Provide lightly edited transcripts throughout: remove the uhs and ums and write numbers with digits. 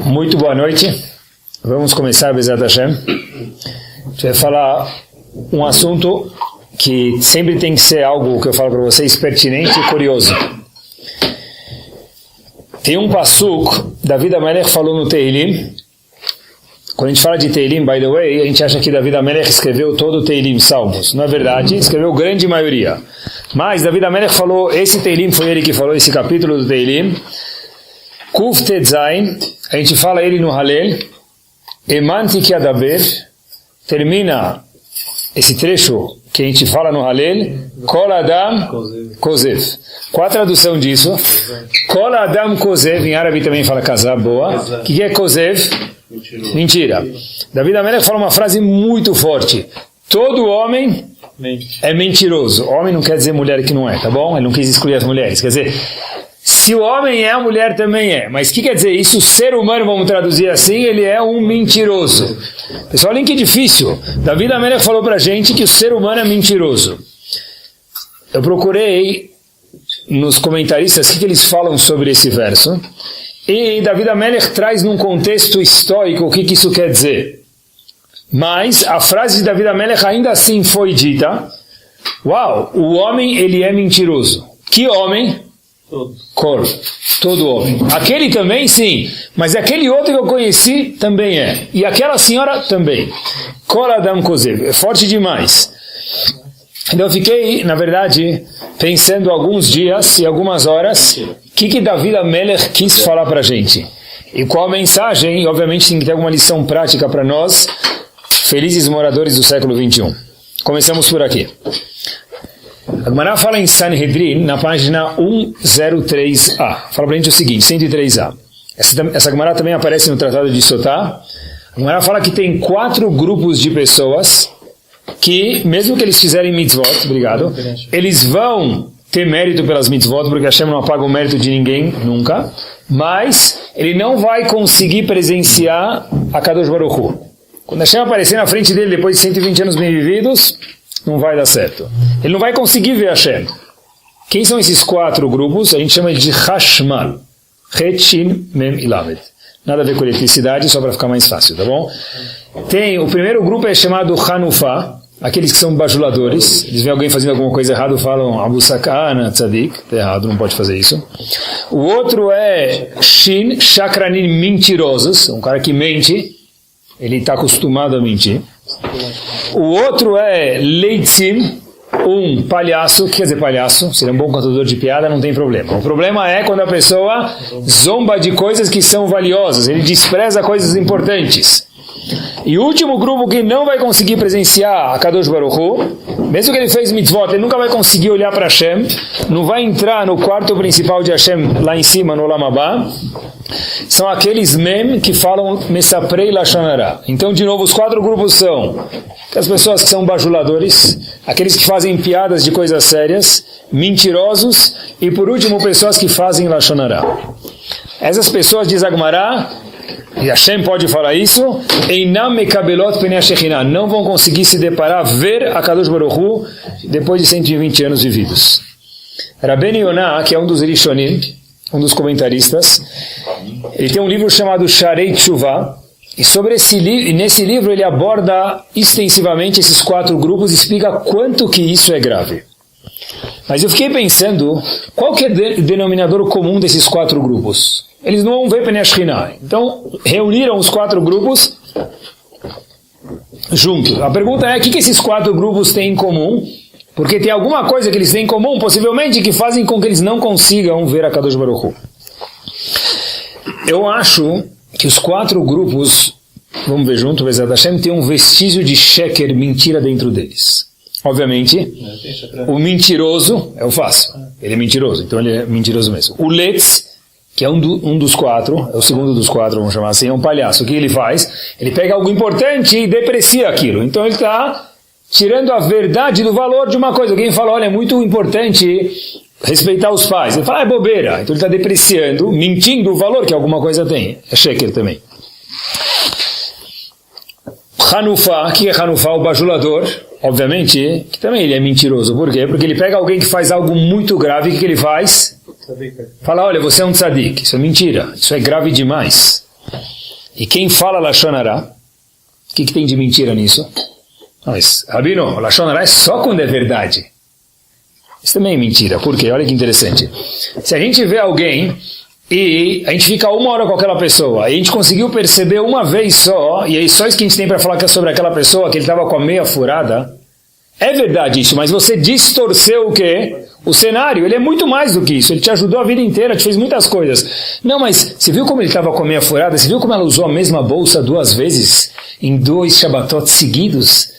Muito boa noite. Vamos começar, Bezat Hashem. A gente vai falar um assunto que sempre tem que ser algo que eu falo para vocês pertinente e curioso. Tem um pasuk, David HaMelech falou no Teilim. Quando a gente fala de Teilim, by the way, a gente acha que David HaMelech escreveu todo o Teilim, Salmos. Não é verdade, escreveu grande maioria. Mas David HaMelech falou, esse Teilim foi ele que falou esse capítulo do Teilim. Kuf Tetzain, a gente fala ele no Halel. Emanti ki adaber, termina esse trecho que a gente fala no Halel. Kol Adam Kozev. Qual a tradução disso? Kol Adam Kozev, em árabe também fala casar, boa. O que é Kozev? Mentira. David HaMelech fala uma frase muito forte. Todo homem é mentiroso. Homem não quer dizer mulher que não é, tá bom? Ele não quis excluir as mulheres. Quer dizer, se o homem é, a mulher também é. Mas o que quer dizer isso? O ser humano, vamos traduzir assim, ele é um mentiroso. Pessoal, olhem que difícil. David HaMelech falou pra gente que o ser humano é mentiroso. Eu procurei nos comentaristas o que eles falam sobre esse verso. E David HaMelech traz num contexto histórico o que isso quer dizer. Mas a frase de David HaMelech ainda assim foi dita. Uau, o homem ele é mentiroso. Que homem? Todo homem. Aquele também sim, mas aquele outro que eu conheci também é. E aquela senhora também. Kol Adam Kozev. É forte demais. Então eu fiquei, na verdade, pensando alguns dias e algumas horas o que David HaMelech quis falar para a gente. E qual a mensagem, e obviamente tem que ter alguma lição prática para nós, felizes moradores do século XXI. Começamos por aqui. A Gemara fala em Sanhedrin, na página 103a. Fala para a gente o seguinte, 103a. Essa Gemara também aparece no Tratado de Sotá. A Gemara fala que tem 4 grupos de pessoas que, mesmo que eles fizerem mitzvot, obrigado, eles vão ter mérito pelas mitzvot, porque Hashem não apaga o mérito de ninguém, nunca, mas ele não vai conseguir presenciar a Kadosh Baruch Hu. Quando Hashem aparecer na frente dele, depois de 120 anos bem vividos, não vai dar certo. Ele não vai conseguir ver Hashem. Quem são esses 4 grupos? A gente chama de Hashmal. Het, Shin, Mem e Lamed. Nada a ver com eletricidade, só para ficar mais fácil, tá bom? O primeiro grupo é chamado Hanufá, aqueles que são bajuladores. Eles veem alguém fazendo alguma coisa errada, falam Abu Sakana, Tzadik, tá errado, não pode fazer isso. O outro é Shin, Shakranim, mentirosos, um cara que mente, ele está acostumado a mentir. O outro é Leitzim, um palhaço. O que quer dizer palhaço? Se ele é um bom contador de piada, não tem problema. O problema é quando a pessoa zomba de coisas que são valiosas, ele despreza coisas importantes. E o último grupo que não vai conseguir presenciar a Kadosh Baruch Hu, mesmo que ele fez mitzvot, ele nunca vai conseguir olhar para Hashem, não vai entrar no quarto principal de Hashem lá em cima, no Olam Haba. São aqueles mem que falam Mesaprei Lashon Hara. Então, de novo, os 4 grupos são as pessoas que são bajuladores, aqueles que fazem piadas de coisas sérias, mentirosos, e por último, pessoas que fazem Lashon Hara. Essas pessoas, diz a Gemara, e Hashem pode falar isso, Einam mekabelot penei Shekhinah, não vão conseguir se deparar, ver a Kadosh Baruch Hu depois de 120 anos vividos. Rabbeinu Yonah, que é um dos Rishonim, um dos comentaristas, ele tem um livro chamado Sharei Teshuvah, e nesse livro ele aborda extensivamente esses 4 grupos e explica quanto que isso é grave. Mas eu fiquei pensando, qual que é o denominador comum desses 4 grupos? Eles não vão ver Penei Shekhinah. Então, reuniram os 4 grupos juntos. A pergunta é, o que esses 4 grupos têm em comum? Porque tem alguma coisa que eles têm em comum, possivelmente, que fazem com que eles não consigam ver a Kadosh Baruch Hu. Eu acho que os 4 grupos, vamos ver junto, Bezat Hashem, tem um vestígio de sheker, mentira dentro deles. Obviamente, o mentiroso é o fácil. Ele é mentiroso, então ele é mentiroso mesmo. O Letz, que é um dos 4, é o segundo dos 4, vamos chamar assim, é um palhaço. O que ele faz? Ele pega algo importante e deprecia aquilo. Então ele está tirando a verdade do valor de uma coisa. Alguém fala, olha, é muito importante respeitar os pais. Ele fala, é bobeira. Então ele está depreciando, mentindo o valor que alguma coisa tem. É sheker também. Hanufá, que é Hanufá, o bajulador, obviamente, que também ele é mentiroso. Por quê? Porque ele pega alguém que faz algo muito grave, o que ele faz? Fala, olha, você é um tzadik. Isso é mentira, isso é grave demais. E quem fala Lashon Hara, o que tem de mentira nisso? Mas, Rabino, Lashon Hara é só quando é verdade. Isso também é mentira. Por quê? Olha que interessante. Se a gente vê alguém e a gente fica 1 hora com aquela pessoa, e a gente conseguiu perceber uma vez só, e aí só isso que a gente tem para falar sobre aquela pessoa, que ele estava com a meia furada, é verdade isso, mas você distorceu o quê? O cenário. Ele é muito mais do que isso. Ele te ajudou a vida inteira, te fez muitas coisas. Não, mas você viu como ele estava com a meia furada? Você viu como ela usou a mesma bolsa 2 vezes em 2 Shabbatot seguidos?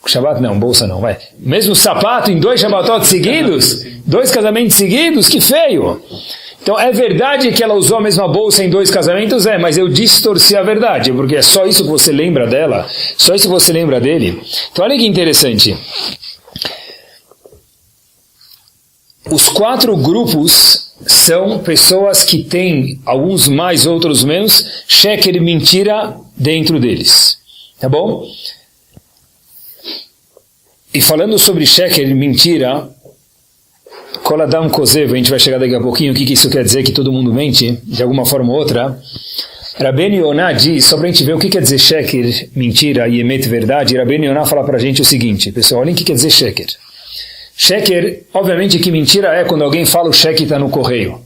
Shabbat não, bolsa não, vai. Mesmo sapato em 2 Shabbatot seguidos? 2 casamentos seguidos? Que feio! Então é verdade que ela usou a mesma bolsa em 2 casamentos? É, mas eu distorci a verdade, porque é só isso que você lembra dela, só isso que você lembra dele. Então olha que interessante. Os 4 grupos são pessoas que têm, alguns mais, outros menos, sheker, mentira dentro deles. Tá bom? E falando sobre sheker, mentira, Kol Adam Kozev, a gente vai chegar daqui a pouquinho, o que isso quer dizer, que todo mundo mente, de alguma forma ou outra. Rabbeinu Yonah diz, só para a gente ver o que quer dizer sheker, mentira, e emet, verdade, Rabbeinu Yonah fala para a gente o seguinte, pessoal, olhem o que quer dizer sheker. Sheker, obviamente que mentira é quando alguém fala o cheque está no correio.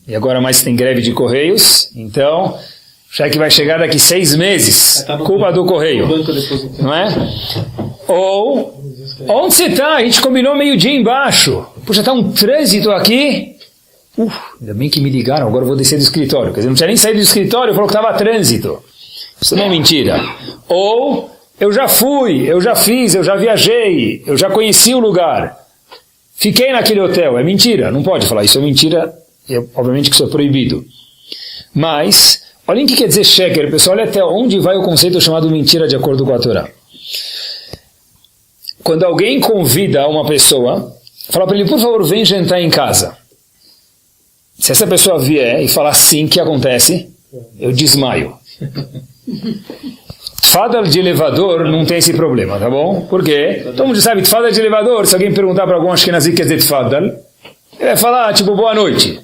E agora mais tem greve de correios, então o cheque vai chegar daqui 6 meses, culpa do correio, não é? Ou, onde você está? A gente combinou meio-dia embaixo. Puxa, está um trânsito aqui. Ainda bem que me ligaram, agora eu vou descer do escritório. Quer dizer, não tinha nem saído do escritório, falou que estava trânsito. Isso não é mentira. Ou, eu já fui, eu já fiz, eu já viajei, eu já conheci o lugar. Fiquei naquele hotel. É mentira, não pode falar isso, é mentira. Obviamente que isso é proibido. Mas, olhem o que quer dizer sheker, pessoal, olha até onde vai o conceito chamado mentira de acordo com a Torá. Quando alguém convida uma pessoa, fala para ele, por favor, vem jantar em casa. Se essa pessoa vier e falar sim, o que acontece? Eu desmaio. Tfadal de elevador não tem esse problema, tá bom? Por quê? Todo mundo sabe, tfadal de elevador, se alguém perguntar para algum ashkenazi que quer dizer tfadal, ele vai falar, tipo, boa noite.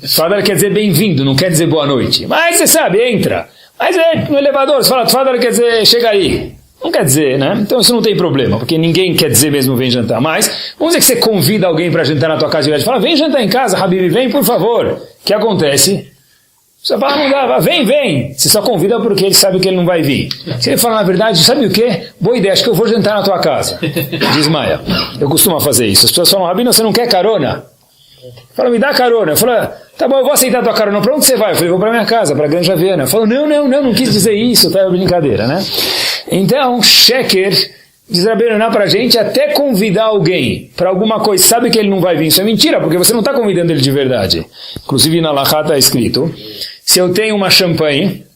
Tfadal quer dizer bem-vindo, não quer dizer boa noite. Mas você sabe, entra. Mas no elevador, você fala, tfadal quer dizer chega aí. Não quer dizer, né? Então isso não tem problema, porque ninguém quer dizer mesmo vem jantar. Mas, vamos dizer que você convida alguém para jantar na tua casa e fala, vem jantar em casa, Habib, vem, por favor. O que acontece? Você fala, não dá, vem. Você só convida porque ele sabe que ele não vai vir. Se ele fala, na verdade, sabe o quê? Boa ideia, acho que eu vou jantar na tua casa. Desmaia. Eu costumo fazer isso. As pessoas falam, Rabino, você não quer carona? Fala, me dá carona. Eu falo, tá bom, eu vou aceitar a tua carona. Para onde você vai? Eu falei, vou para minha casa, para Granja Viana. Eu falo, não quis dizer isso, tá? É brincadeira, né? Então, sheker, diz Rabbeinu Yonah para a gente, até convidar alguém para alguma coisa, sabe que ele não vai vir, isso é mentira, porque você não está convidando ele de verdade. Inclusive na Halachá está escrito, se eu tenho uma champanhe,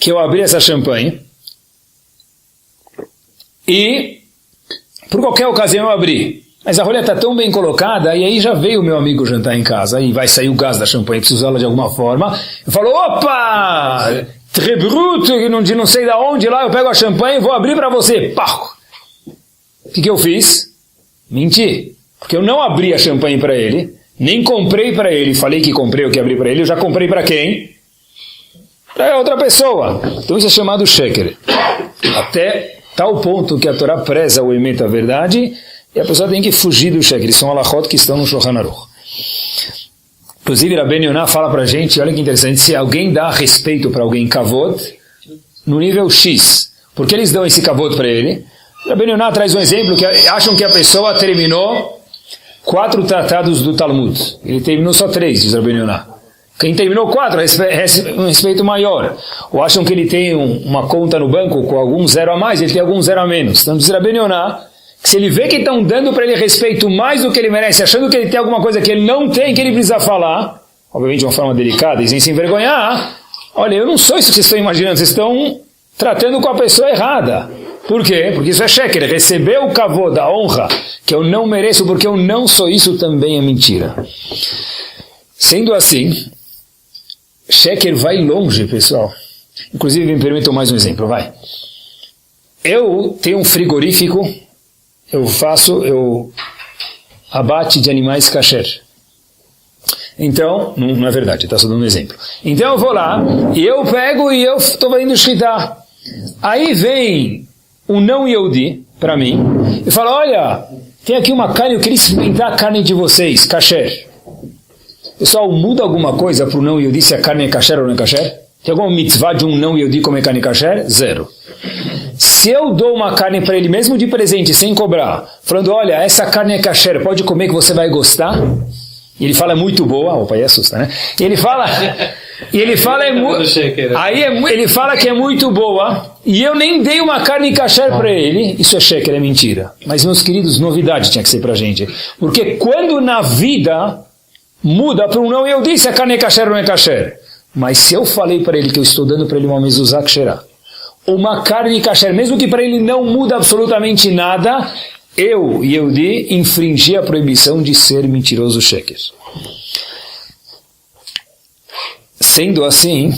que eu abri essa champanhe, e por qualquer ocasião eu abri, mas a rolha está tão bem colocada, e aí já veio o meu amigo jantar em casa, e vai sair o gás da champanhe, preciso usá-la de alguma forma, eu falo, opa! Très brut, de não sei da onde lá, eu pego a champanhe e vou abrir para você. Pá! O que eu fiz? Menti. Porque eu não abri a champanhe para ele, nem comprei para ele, falei que comprei o que abri para ele, eu já comprei para quem? Para outra pessoa. Então isso é chamado sheker. Até tal ponto que a Torá preza o emet, a verdade, e a pessoa tem que fugir do sheker. São alachot que estão no Shulchan Aruch. Inclusive, Rabbeinu Yonah fala para a gente, olha que interessante, se alguém dá respeito para alguém kavod, no nível X, por que eles dão esse kavod para ele? Rabbeinu Yonah traz um exemplo, que acham que a pessoa terminou 4 tratados do Talmud. Ele terminou só 3, diz Rabbeinu Yonah. Quem terminou 4, um respeito maior. Ou acham que ele tem uma conta no banco com algum 0 a mais, ele tem algum 0 a menos. Então diz Rabbeinu Yonah, que se ele vê que estão dando para ele respeito mais do que ele merece, achando que ele tem alguma coisa que ele não tem, que ele precisa falar, obviamente de uma forma delicada e sem se envergonhar, olha, eu não sou isso que vocês estão imaginando, vocês estão tratando com a pessoa errada. Por quê? Porque isso é sheker, receber o kavod, da honra, que eu não mereço porque eu não sou, isso também é mentira. Sendo assim, sheker vai longe, pessoal. Inclusive, me permitam mais um exemplo, vai. Eu tenho um frigorífico, eu abate de animais kasher. Então, não é verdade, está só dando um exemplo. Então eu vou lá, e eu pego e eu estou fazendo shkita. Aí vem um não Yehudi para mim, e fala, olha, tem aqui uma carne, eu queria experimentar a carne de vocês, kasher. Pessoal, muda alguma coisa para o não Yehudi se a carne é kasher ou não é kasher? Tem alguma mitzvah de um não Yehudi comer carne kasher? Zero. Se eu dou uma carne para ele, mesmo de presente, sem cobrar, falando, olha, essa carne é kasher, pode comer que você vai gostar? E ele fala, é muito boa. Opa, aí assusta, né? E ele fala ele fala que é muito boa, e eu nem dei uma carne kasher para ele. Isso é sheker, é mentira. Mas, meus queridos, novidade tinha que ser para a gente. Porque quando na vida muda para um não, eu disse a carne é kasher ou não é kasher. Mas se eu falei para ele que eu estou dando para ele uma mezuzá ksherá, uma carne kasher, mesmo que para ele não muda absolutamente nada, eu, Yehudi, infringi a proibição de ser mentiroso sheker. Sendo assim,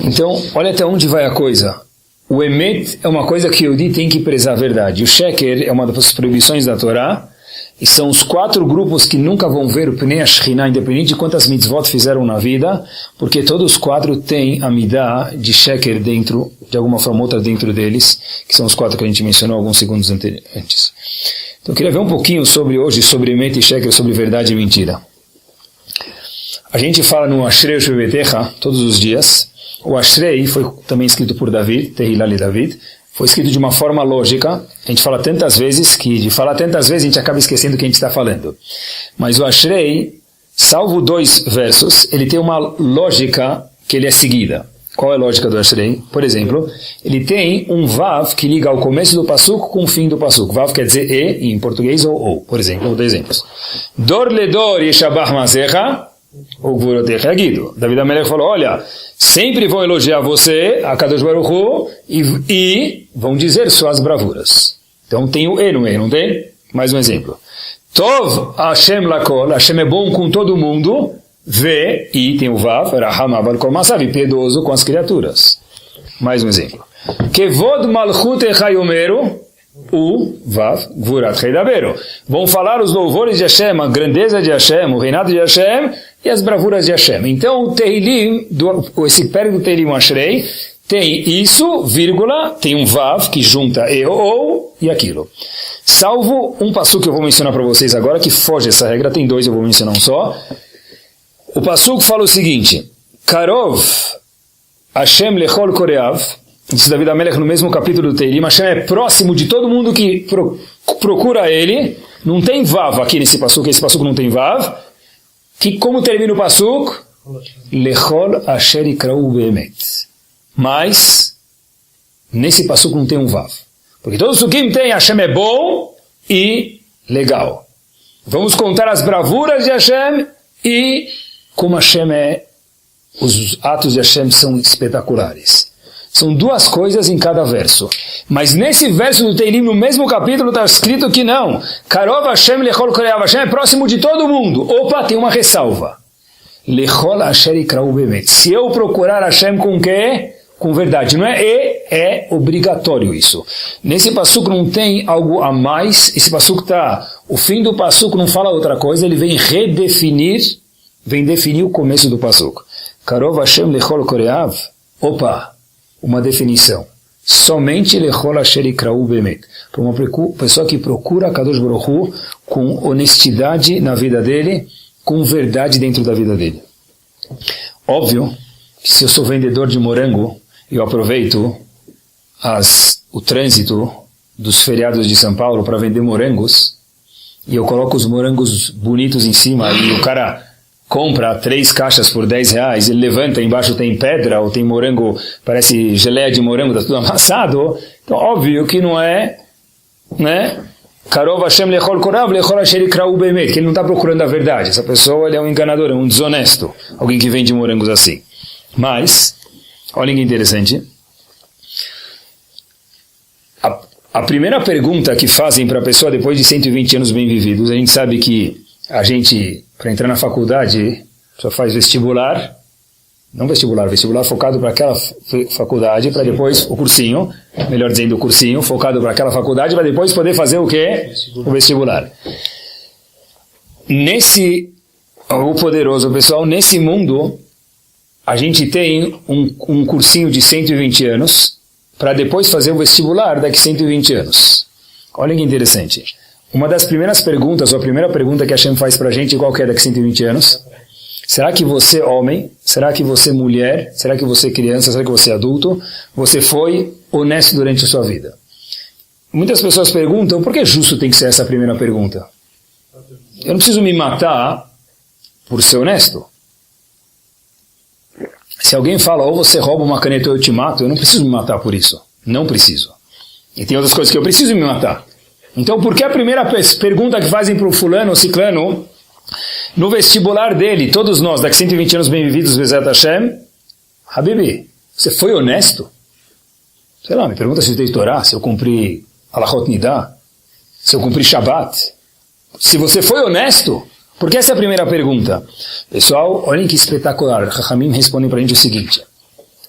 então, olha até onde vai a coisa. O emet é uma coisa que Yehudi tem que prezar a verdade. O sheker é uma das proibições da Torá, e são os 4 grupos que nunca vão ver o Pnei Shekhinah, independente de quantas mitzvot fizeram na vida, porque todos os 4 têm a midah de sheker dentro, de alguma forma ou outra dentro deles, que são os 4 que a gente mencionou alguns segundos antes. Então eu queria ver um pouquinho sobre hoje, sobre emet e sheker, sobre verdade e mentira. A gente fala no Ashrei Shebetecha todos os dias. O Ashrei foi também escrito por David, Tehillah de David. Foi escrito de uma forma lógica. A gente fala tantas vezes que de falar tantas vezes a gente acaba esquecendo o que a gente está falando. Mas o Ashrei, salvo 2 versos, ele tem uma lógica que ele é seguida. Qual é a lógica do Ashrei? Por exemplo, ele tem um Vav que liga o começo do Pasuk com o fim do Pasuk. Vav quer dizer E em português ou. Por exemplo, vou dar exemplos. Dor ledor yeshabach mazecha ou gvurotecha yagidu. David HaMelech falou, olha, sempre vão elogiar você, a Kadosh Baruch Hu, e vão dizer suas bravuras. Então tem o E no meio, não tem? Mais um exemplo. Tov Hashem lakol, Hashem é bom com todo mundo, Ve, e tem o Vav, Raham Abal Kol Masav, piedoso com as criaturas. Mais um exemplo. Kevod Malchut Echayomeru, o Vav, Gvurat Heidaberu. Vão falar os louvores de Hashem, a grandeza de Hashem, o reinado de Hashem e as bravuras de Hashem. Então o Tehillim, esse pérego do Tehillim Ashrei, tem isso, vírgula, tem um Vav que junta e ou e aquilo. Salvo um passuco que eu vou mencionar para vocês agora, que foge essa regra, tem 2, eu vou mencionar um só. O passuco fala o seguinte, Karov Hashem lechol koreav, diz David HaMelech no mesmo capítulo do Tehillim, Hashem é próximo de todo mundo que procura ele. Não tem Vav aqui nesse passuco, esse passuco não tem Vav. Que como termina o passuco? Lechol asher ikrau be'emet. Mas nesse passuco não tem um Vav. Porque todo sukim tem Hashem é bom e legal. Vamos contar as bravuras de Hashem e como Hashem é, os atos de Hashem são espetaculares. São 2 coisas em cada verso. Mas nesse verso do Tehillim, no mesmo capítulo, está escrito que não. Karov Hashem lechol koreav. Hashem é próximo de todo mundo. Opa, tem uma ressalva. Lechol asher ikrau be'emet. Se eu procurar Hashem com o quê? Com verdade. Não é é obrigatório isso. Nesse passuco não tem algo a mais. Esse passuco está... O fim do passuco não fala outra coisa. Ele vem redefinir, vem definir o começo do passuco. Karov Hashem lechol koreav. Opa, uma definição. Somente lechol asher ikrau be'emet. Para uma pessoa que procura a Kadosh Baruch Hu com honestidade na vida dele, com verdade dentro da vida dele. Óbvio que se eu sou vendedor de morango, eu aproveito o trânsito dos feriados de São Paulo para vender morangos, e eu coloco os morangos bonitos em cima, e o cara compra 3 caixas por 10 reais, ele levanta, embaixo tem pedra, ou tem morango, parece geleia de morango, está tudo amassado. Então, óbvio que não é, né? Karov Hashem lechol korav, lechol asher ikrau be'emet, que ele não está procurando a verdade. Essa pessoa, ele é um enganador, é um desonesto, alguém que vende morangos assim. Mas, olha que interessante. A primeira pergunta que fazem para a pessoa depois de 120 anos bem vividos, a gente sabe que a gente, para entrar na faculdade, só faz vestibular, não vestibular, vestibular focado para aquela faculdade, para depois o cursinho, melhor dizendo o cursinho, focado para aquela faculdade, para depois poder fazer o quê? O vestibular. Nesse o poderoso, pessoal, nesse mundo, a gente tem um cursinho de 120 anos para depois fazer o vestibular daqui a 120 anos. Olha que interessante. Uma das primeiras perguntas, ou a primeira pergunta que a Hashem faz para a gente, qual que é daqui a 120 anos? Será que você, homem, será que você, mulher, será que você, criança, será que você, adulto, você foi honesto durante a sua vida? Muitas pessoas perguntam, por que justo tem que ser essa a primeira pergunta? Eu não preciso me matar por ser honesto. Se alguém fala, ou você rouba uma caneta ou eu te mato, eu não preciso me matar por isso. Não preciso. E tem outras coisas que eu preciso me matar. Então, por que a primeira pergunta que fazem para o fulano ou ciclano, no vestibular dele, todos nós, daqui a 120 anos bem-vividos, Bezat Hashem, Habibi, você foi honesto? Sei lá, me pergunta se eu dei Torá, se eu cumpri Alachot Nidah, se eu cumpri Shabbat. Se você foi honesto, por que essa é a primeira pergunta? Pessoal, olhem que espetacular. Chachamim respondem para a gente o seguinte.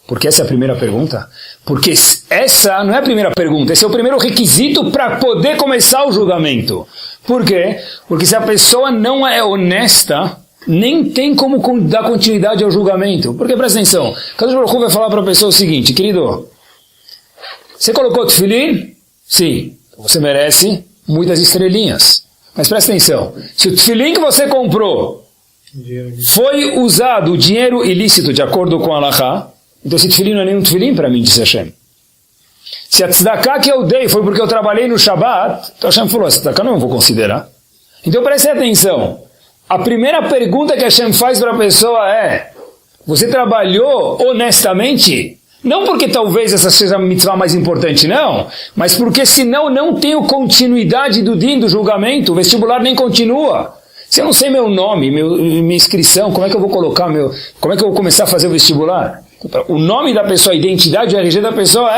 Por que essa é a primeira pergunta? Porque essa não é a primeira pergunta, esse é o primeiro requisito para poder começar o julgamento. Por quê? Porque se a pessoa não é honesta, nem tem como dar continuidade ao julgamento. Porque, presta atenção, Kadosh Baruch Hu vai falar para a pessoa o seguinte, querido, você colocou tefilim? Sim. Você merece muitas estrelinhas. Mas presta atenção, se o tefilim que você comprou foi usado o dinheiro ilícito de acordo com a Halachá, então esse tefilim não é nenhum tefilim para mim, disse Hashem. Se a tzedakah que eu dei foi porque eu trabalhei no Shabbat, então Hashem falou, a tzedakah não vou considerar. Então preste atenção, a primeira pergunta que Hashem faz para a pessoa é, você trabalhou honestamente? Não porque talvez essa seja a mitzvah mais importante, não, mas porque senão não tenho continuidade do din, do julgamento, o vestibular nem continua. Se eu não sei meu nome, minha inscrição, como é que eu vou colocar como é que eu vou começar a fazer o vestibular? O nome da pessoa, a identidade, o RG da pessoa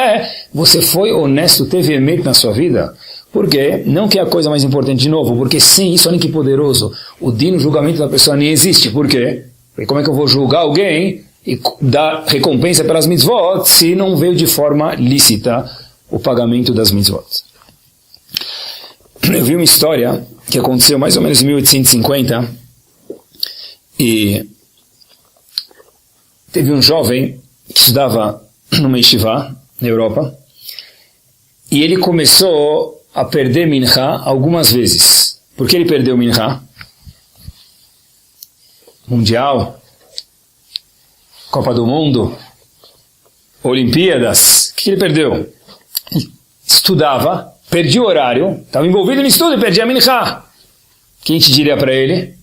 você foi honesto, teve emet na sua vida? Por quê? Não que é a coisa mais importante de novo, porque sim, isso olha que poderoso, o din, o julgamento da pessoa nem existe. Por quê? Porque como é que eu vou julgar alguém e dar recompensa pelas mitzvot se não veio de forma lícita o pagamento das mitzvot? Eu vi uma história que aconteceu mais ou menos em 1850 e teve um jovem que estudava numa yeshiva na Europa e ele começou a perder mincha algumas vezes. Por que ele perdeu mincha? Mundial, Copa do Mundo, Olimpíadas. O que ele perdeu? Ele estudava, perdia o horário, estava envolvido no estudo e perdia a mincha. Quem te diria para ele?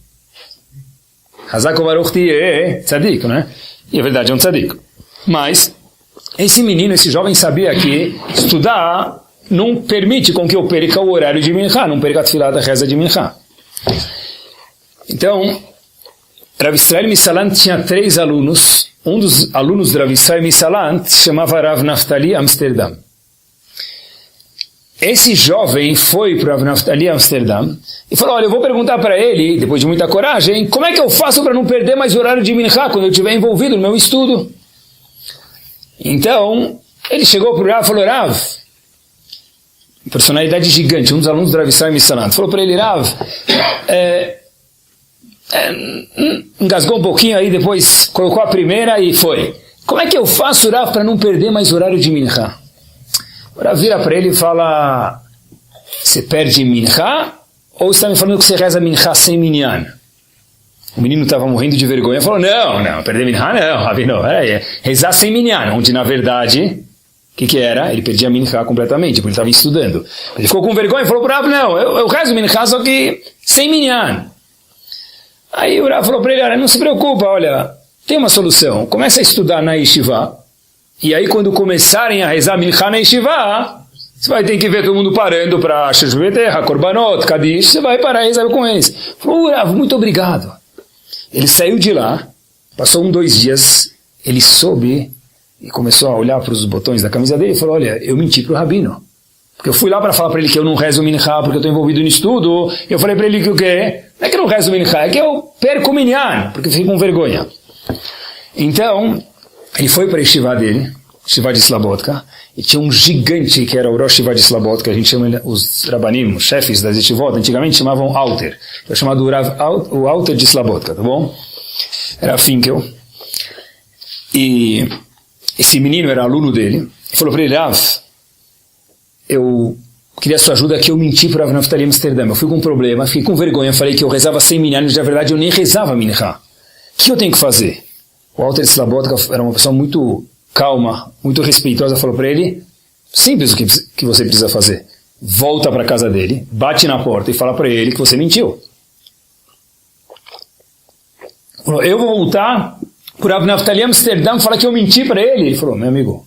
Hazak Baruch Tieh, tzadik, né? E a verdade é um tzadik. Mas esse menino, esse jovem sabia que estudar não permite com que eu perca o horário de mincha, não perca a tefilá da reza de mincha. Então, Rav Israel Misalant tinha 3 alunos. Um dos alunos de Rav Israel Misalant se chamava Rav Naftali Amsterdam. Esse jovem foi para Rav Naftali Amsterdam e falou, olha, eu vou perguntar para ele, depois de muita coragem, como é que eu faço para não perder mais o horário de mincha quando eu estiver envolvido no meu estudo? Então, ele chegou para o Rav e falou, Rav, personalidade gigante, um dos alunos do Rav Israel Misalant, falou para ele, Rav, engasgou um pouquinho aí, depois colocou a primeira e foi. Como é que eu faço, Rav, para não perder mais o horário de mincha? O Rav vira para ele e fala, você perde mincha ou você está me falando que você reza mincha sem minyan? O menino estava morrendo de vergonha e falou, não, perder mincha não, Rabino, rezar sem minyan, onde na verdade, o que era? Ele perdia mincha completamente, porque ele estava estudando. Ele ficou com vergonha e falou para o Rav, não, eu rezo mincha só que sem minyan. Aí o Rav falou para ele, olha, não se preocupa, olha, tem uma solução, começa a estudar na yeshiva, e aí quando começarem a rezar mincha na yeshiva, você vai ter que ver todo mundo parando para Sheshuvah, Korbanot, Kadish, você vai parar e rezar com eles. Falou, Rav, muito obrigado. Ele saiu de lá, passou 2 dias, ele soube e começou a olhar para os botões da camisa dele e falou, olha, eu menti para o Rabino. Porque eu fui lá para falar para ele que eu não rezo mincha porque eu estou envolvido no estudo, eu falei para ele que o quê? Não é que eu não rezo mincha, é que eu perco o minyan, porque eu fico com vergonha. Então, ele foi para a yeshiva dele, Shiva de Slabotka, e tinha um gigante que era o Rosh Shiva de Slabotka, a gente chama os Rabanim, os chefes das Yeshivot, antigamente chamavam Alter, é chamado o Alter de Slabotka, tá bom? Era Finkel, e esse menino era aluno dele, e falou para ele, Rav, eu queria sua ajuda que eu menti para o Rav Naftali Amsterdã, eu fui com um problema, fiquei com vergonha, falei que eu rezava 100 minyanos, na verdade eu nem rezava mincha, o que eu tenho que fazer? O Alter de Slabotka era uma pessoa muito calma, muito respeitosa, falou para ele, simples o que você precisa fazer. Volta para a casa dele, bate na porta e fala para ele que você mentiu. Falou, eu vou voltar para o Rav Naftali Amsterdã falar que eu menti para ele. Ele falou, meu amigo,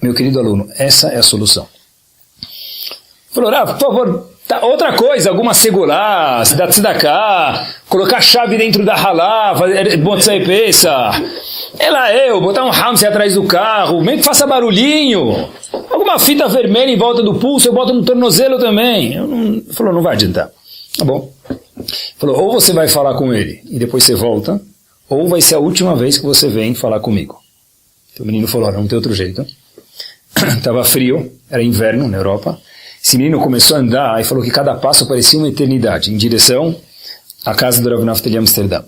meu querido aluno, essa é a solução. Falou, Rav, por favor, outra coisa, alguma segulá, se dá tzedakah, colocar a chave dentro da halá, fazer botzai peça, botar um hamster atrás do carro, meio que faça barulhinho, alguma fita vermelha em volta do pulso, eu boto no tornozelo também. Falou, não vai adiantar. Tá bom. Falou, ou você vai falar com ele e depois você volta, ou vai ser a última vez que você vem falar comigo. Então o menino falou, não tem outro jeito. Estava frio, era inverno na Europa. Esse menino começou a andar e falou que cada passo parecia uma eternidade, em direção à casa do Rav Naftali Amsterdã.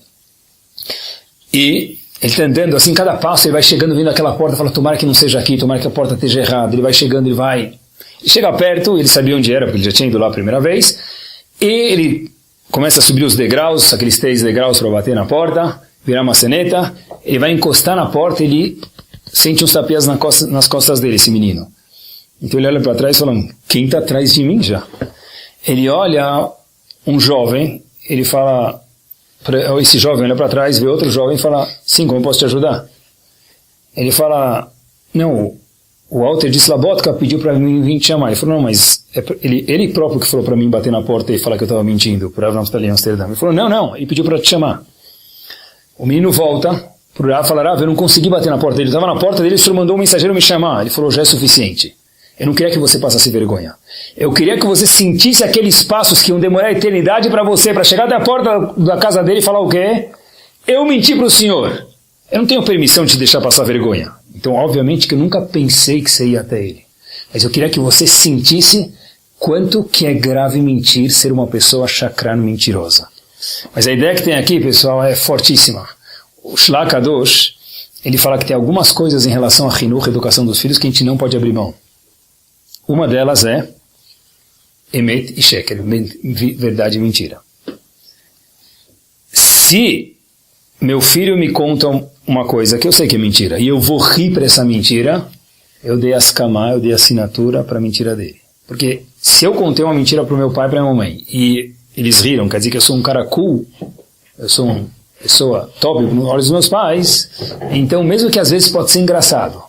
E ele está andando assim, cada passo ele vai chegando, vindo aquela porta, fala, tomara que não seja aqui, tomara que a porta esteja errada. Ele vai chegando, ele vai. Ele chega perto, ele sabia onde era, porque ele já tinha ido lá a primeira vez. E ele começa a subir os degraus, aqueles 3 degraus para bater na porta, virar uma maçaneta. Ele vai encostar na porta, ele sente uns tapias nas costas dele, esse menino. Então ele olha para trás e fala, quem está atrás de mim já? Ele olha um jovem, ele fala, esse jovem olha para trás, vê outro jovem e fala, sim, como eu posso te ajudar? Ele fala, não, o Alter de Slabotka pediu para mim vir te chamar. Ele falou, não, mas ele próprio que falou para mim bater na porta e falar que eu estava mentindo, para Rav Naftali Amsterdã. Ele falou, não, ele pediu para te chamar. O menino volta para o Rav e fala, Rav, eu não consegui bater na porta dele, eu estava na porta dele, o senhor mandou um mensageiro me chamar. Ele falou, já é suficiente. Eu não queria que você passasse vergonha. Eu queria que você sentisse aqueles passos que iam demorar a eternidade para você, para chegar até a porta da casa dele e falar o quê? Eu menti para o senhor. Eu não tenho permissão de te deixar passar vergonha. Então, obviamente que eu nunca pensei que você ia até ele. Mas eu queria que você sentisse quanto que é grave mentir, ser uma pessoa chakran mentirosa. Mas a ideia que tem aqui, pessoal, é fortíssima. O Shlach Kadosh, ele fala que tem algumas coisas em relação a Hinuch, educação dos filhos, que a gente não pode abrir mão. Uma delas é Emet e Sheker, verdade e mentira. Se meu filho me conta uma coisa que eu sei que é mentira, e eu vou rir para essa mentira, eu dei askamá, eu dei assinatura para a mentira dele. Porque se eu contei uma mentira para o meu pai e para a minha mãe, e eles riram, quer dizer que eu sou um cara cool, eu sou uma pessoa top nos olhos dos meus pais, então mesmo que às vezes pode ser engraçado,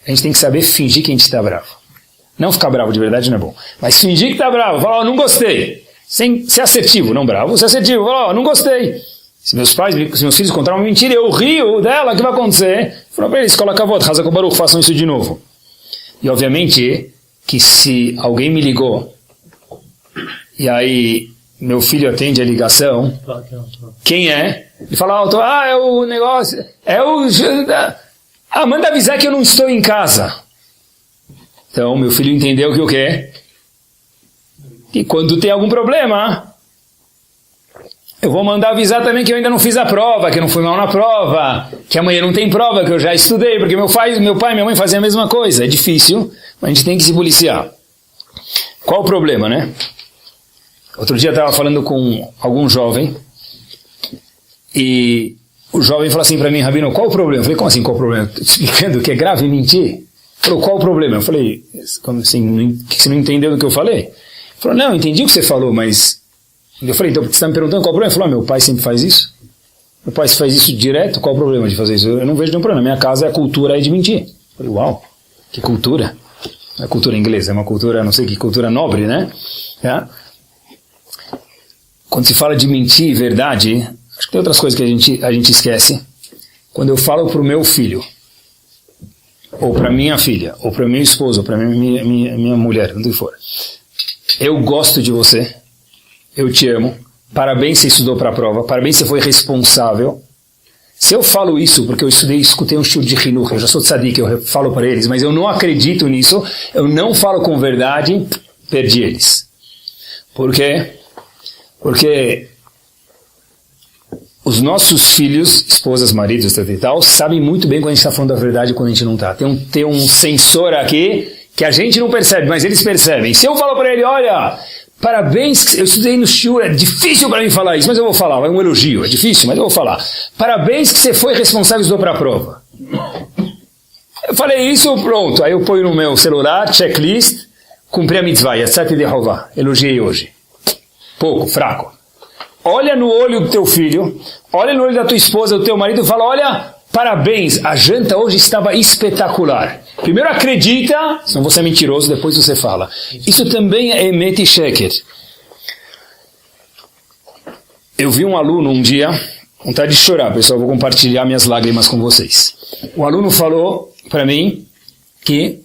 a gente tem que saber fingir que a gente está bravo. Não ficar bravo de verdade não é bom. Mas fingir que está bravo, falar, não gostei. Sem ser assertivo, não bravo, ser assertivo, falar, não gostei. Se meus filhos contaram uma mentira, eu rio dela, o que vai acontecer? Falou para eles, coloca a voz, Hazak Baruch, façam isso de novo. E obviamente que se alguém me ligou, e aí meu filho atende a ligação, quem é? Ele fala, é o negócio, manda avisar que eu não estou em casa. Então, meu filho entendeu que o quê? Que quando tem algum problema, eu vou mandar avisar também que eu ainda não fiz a prova, que eu não fui mal na prova, que amanhã não tem prova, que eu já estudei, porque meu pai e minha mãe faziam a mesma coisa. É difícil, mas a gente tem que se policiar. Qual o problema, né? Outro dia eu estava falando com algum jovem, e o jovem falou assim para mim, Rabino, qual o problema? Eu falei, como assim, qual o problema? Estou explicando que é grave mentir. Falou, qual o problema? Eu falei, como assim, você não entendeu do que eu falei? Ele falou, não, entendi o que você falou, mas... Eu falei, então você está me perguntando qual o problema? Ele falou, meu pai sempre faz isso. Meu pai faz isso direto, qual o problema de fazer isso? Eu não vejo nenhum problema, na minha casa a cultura é de mentir. Eu falei, uau, que cultura? Não é cultura inglesa, é uma cultura, não sei que cultura nobre, né? É? Quando se fala de mentir, verdade, acho que tem outras coisas que a gente esquece. Quando eu falo para o meu filho, ou para minha filha, ou para meu esposo, ou para minha mulher, onde for. Eu gosto de você, eu te amo, parabéns se estudou para a prova, parabéns se foi responsável. Se eu falo isso, porque eu escutei um estudo de Hinuch, eu já sou tzadik, eu falo para eles, mas eu não acredito nisso, eu não falo com verdade, perdi eles. Por quê? Porque os nossos filhos, esposas, maridos, e tal, sabem muito bem quando a gente está falando a verdade e quando a gente não está. Tem um sensor aqui que a gente não percebe, mas eles percebem. Se eu falo para ele, olha, parabéns, eu estudei no shiur, é difícil para mim falar isso, mas eu vou falar, é um elogio, é difícil, mas eu vou falar. Parabéns que você foi responsável e estudou para a prova. Eu falei isso, pronto. Aí eu ponho no meu celular, checklist, cumpri a mitzvah, yatzati de Hová, elogiei hoje. Pouco, fraco. Olha no olho do teu filho, olha no olho da tua esposa, do teu marido e fala, olha, parabéns, a janta hoje estava espetacular. Primeiro acredita, senão você é mentiroso, depois você fala. Isso também é emet e sheker. Eu vi um aluno um dia, vontade de chorar, pessoal, vou compartilhar minhas lágrimas com vocês. O aluno falou para mim que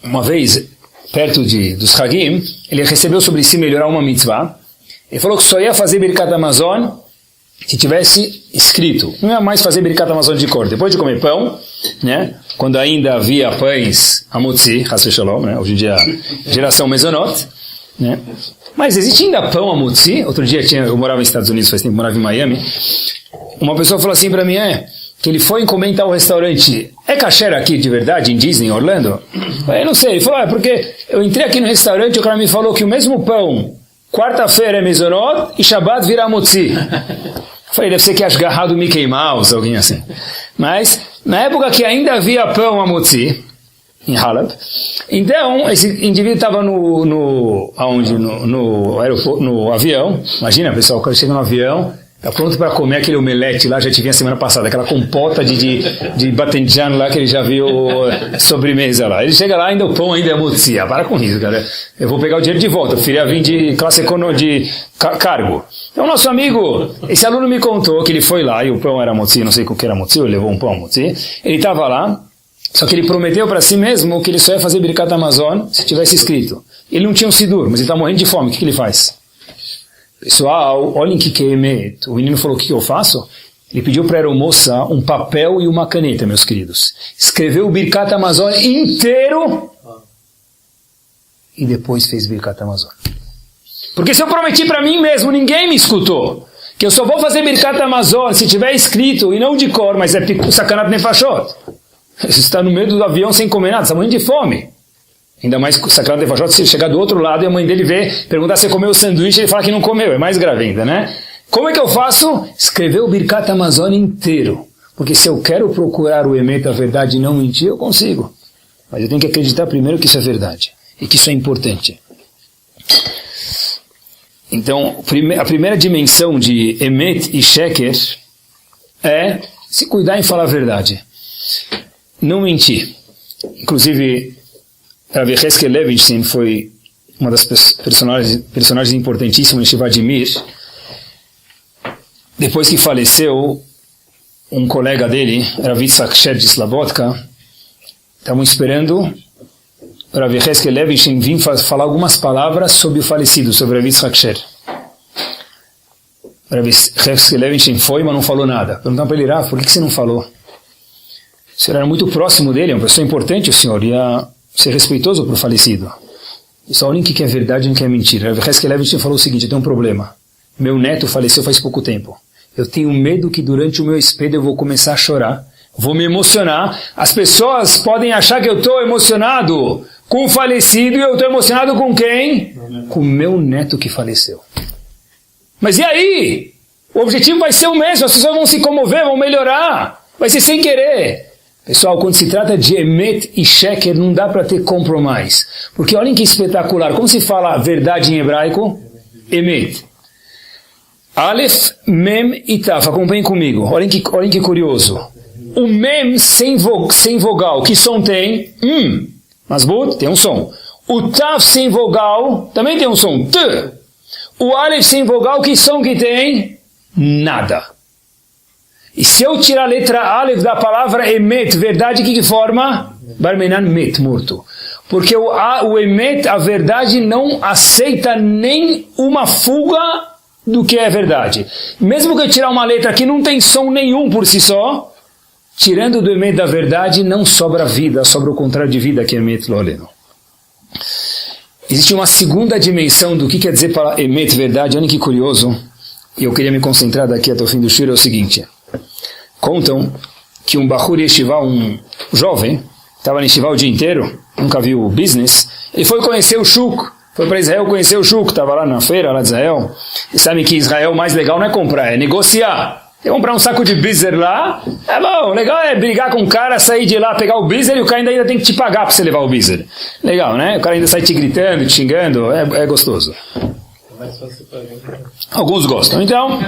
uma vez, perto dos Hagim, ele recebeu sobre si melhorar uma mitzvah. Ele falou que só ia fazer Birkat Hamazon se tivesse escrito. Não ia mais fazer Birkat Hamazon de cor. Depois de comer pão, né? Quando ainda havia pães Hamotzi, Chas v'Shalom, né? Hoje em dia, geração Mezonot, né? Mas existe ainda pão Hamotzi. Outro dia eu morava nos Estados Unidos, faz tempo, morava em Miami. Uma pessoa falou assim para mim, que ele foi comentar o restaurante, é kasher aqui de verdade, em Disney, em Orlando? Eu não sei, ele falou, porque eu entrei aqui no restaurante e o cara me falou que o mesmo pão, quarta-feira é Mezonot e Shabbat vira Motzi. Falei, deve ser que acho agarrado Mickey Mouse, alguém assim. Mas, na época que ainda havia pão a Motzi, em Halab, então, esse indivíduo estava no aeroporto, no avião, imagina pessoal, quando chega no avião, está pronto para comer aquele omelete lá, já tive a semana passada, aquela compota de batenjan lá que ele já viu sobremesa lá. Ele chega lá, ainda o pão ainda é motzi. Para com isso, cara. Eu vou pegar o dinheiro de volta, eu queria vir de classe de cargo. Então, nosso amigo, esse aluno me contou que ele foi lá e o pão era motzi, não sei o que era motzi, ele levou um pão motzi. Ele estava lá, só que ele prometeu para si mesmo que ele só ia fazer Birkat Hamazon se tivesse escrito. Ele não tinha um sidur, mas ele está morrendo de fome, o que ele faz? Pessoal, olhem que é emet. O menino falou, o que eu faço? Ele pediu para a aeromoça um papel e uma caneta, meus queridos. Escreveu o Birkat Hamazon inteiro e depois fez Birkat Hamazon. Porque se eu prometi para mim mesmo, ninguém me escutou, que eu só vou fazer Birkat Hamazon se tiver escrito, e não de cor, mas é sacanat nefashot. Você está no meio do avião sem comer nada, está morrendo de fome. Ainda mais sacanat nefashot, se ele chegar do outro lado e a mãe dele ver, perguntar se comeu o sanduíche, ele fala que não comeu, é mais grave ainda, né? Como é que eu faço? Escrever o Birkat Hamazon inteiro. Porque se eu quero procurar o emet, a verdade, e não mentir, eu consigo. Mas eu tenho que acreditar primeiro que isso é verdade. E que isso é importante. Então, a primeira dimensão de emet e sheker é se cuidar em falar a verdade. Não mentir. Inclusive, Rav Yecheskel Levinstein foi uma das personagens importantíssimas em Shiva Admir. Depois que faleceu, um colega dele, Rav Yitzhak Sher de Slabotka, estavam esperando Rav Yecheskel Levinstein vir falar algumas palavras sobre o falecido, sobre Rav Yitzhak Sher. Rav Yecheskel Levinstein foi, mas não falou nada. Perguntaram para ele, Rav, por que você não falou? O senhor era muito próximo dele, é uma pessoa importante, o senhor ia ser respeitoso para o falecido. E só olhem o que é verdade e o que é mentira. Rav Yecheskel Levinstein falou o seguinte, eu tenho um problema. Meu neto faleceu faz pouco tempo. Eu tenho medo que durante o meu hospedo eu vou começar a chorar, vou me emocionar. As pessoas podem achar que eu estou emocionado com o falecido e eu estou emocionado com quem? Com o meu neto que faleceu. Mas e aí? O objetivo vai ser o mesmo, as pessoas vão se comover, vão melhorar. Vai ser sem querer. Pessoal, quando se trata de emet e sheker, não dá para ter compromise. Porque olhem que espetacular. Como se fala verdade em hebraico? Emet. Aleph, Mem e Taf. Acompanhem comigo. Olhem que curioso. O Mem sem vogal, que som tem? Masbut, tem um som. O Taf sem vogal, também tem um som. T. O Aleph sem vogal, que som que tem? Nada. E se eu tirar a letra Aleph da palavra Emet, verdade, que forma? Barmenan Met, morto. Porque o Emet, a verdade, não aceita nem uma fuga do que é verdade. Mesmo que eu tirar uma letra que não tem som nenhum por si só, tirando do emet da verdade, não sobra vida, sobra o contrário de vida, que é emet lo aleno. Existe uma segunda dimensão do que quer dizer para emet verdade. Olha que curioso, e eu queria me concentrar daqui até o fim do shir, é o seguinte. Contam que um Bahur Yeshiva, um jovem, estava no Yeshiva o dia inteiro, nunca viu o business, ele foi conhecer o Shuk, foi para Israel conhecer o Shuk, estava lá na feira, lá de Israel, e sabe que Israel o mais legal não é comprar, é negociar. Você comprar um saco de bizer lá, é bom, legal é brigar com o cara, sair de lá, pegar o bizer e o cara ainda tem que te pagar para você levar o bizer. Legal, né? O cara ainda sai te gritando, te xingando, é gostoso. Alguns gostam. Então,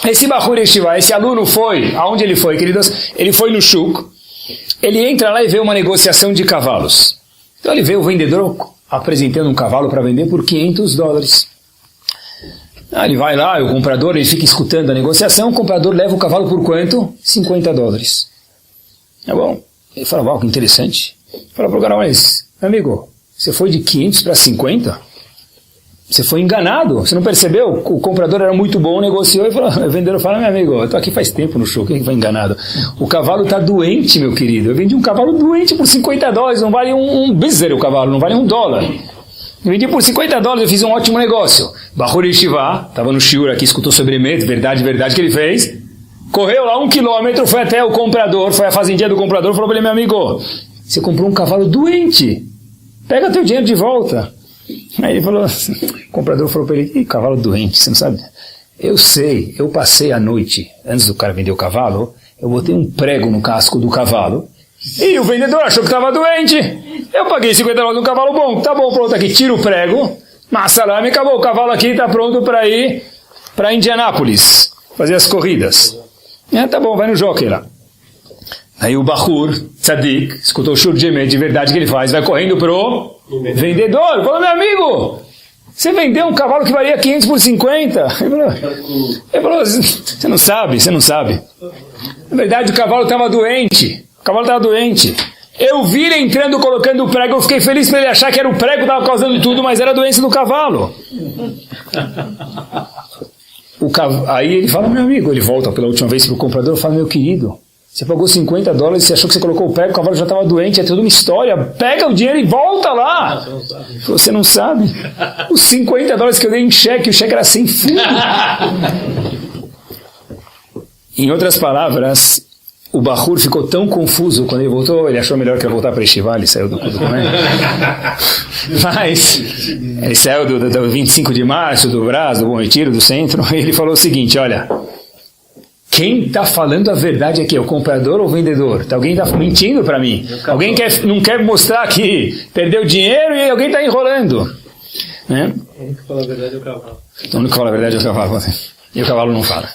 esse Bahur Yeshiva, esse aluno foi, aonde ele foi, queridos? Ele foi no Shuk, ele entra lá e vê uma negociação de cavalos. Então ele vê o vendedor apresentando um cavalo para vender por $500. Ele vai lá, o comprador, ele fica escutando a negociação, o comprador leva o cavalo por quanto? $50. Tá bom. Ele fala, uau, que interessante. Fala pro cara, mas, amigo, você foi de 500 para 50? Você foi enganado, você não percebeu? O comprador era muito bom, negociou e falou, o vendedor fala, meu amigo, eu estou aqui faz tempo no show, quem foi enganado? O cavalo está doente, meu querido. Eu vendi um cavalo doente por $50, não vale um bizer o cavalo, não vale $1. Eu vendi por $50, eu fiz um ótimo negócio. Bahur Yeshiva, estava no shiur aqui, escutou sobre medo, verdade que ele fez. Correu lá 1 quilômetro, foi até o comprador, foi à fazendinha do comprador, falou para ele, meu amigo, você comprou um cavalo doente, pega teu dinheiro de volta. Aí ele falou, o comprador falou para ele, cavalo doente, você não sabe? Eu sei, eu passei a noite, antes do cara vender o cavalo, eu botei um prego no casco do cavalo, e o vendedor achou que estava doente. Eu paguei $50 no cavalo bom, tá bom, pronto, aqui, tira o prego, massalame, acabou, o cavalo aqui está pronto para ir para Indianápolis, fazer as corridas. Tá bom, vai no jockey lá. Aí o Bahur, Tzadik, escutou o shur de emet, de verdade que ele faz, vai correndo pro vendedor, falou, meu amigo, você vendeu um cavalo que valia 500 por 50? Ele falou, você não sabe. Na verdade o cavalo estava doente, Eu vi ele entrando, colocando o prego, eu fiquei feliz para ele achar que era o prego que estava causando tudo, mas era a doença do cavalo. Aí ele fala, meu amigo, ele volta pela última vez para o comprador e fala, meu querido, você pagou $50, você achou que você colocou o prego, o cavalo já estava doente, é toda uma história, pega o dinheiro e volta lá. Você não sabe. Os $50 que eu dei em cheque, o cheque era sem fundo. Em outras palavras, o Bahur ficou tão confuso quando ele voltou, ele achou melhor que eu voltar para Yeshiva, ele saiu do documento. Mas ele saiu do 25 de março, do Brás, do Bom Retiro, do centro, e ele falou o seguinte, olha, quem está falando a verdade aqui? É o comprador ou o vendedor? Alguém está mentindo para mim? Alguém não quer mostrar que perdeu dinheiro e alguém está enrolando. Né? O único que fala a verdade é o cavalo. O único que fala a verdade é o cavalo. E o cavalo não fala.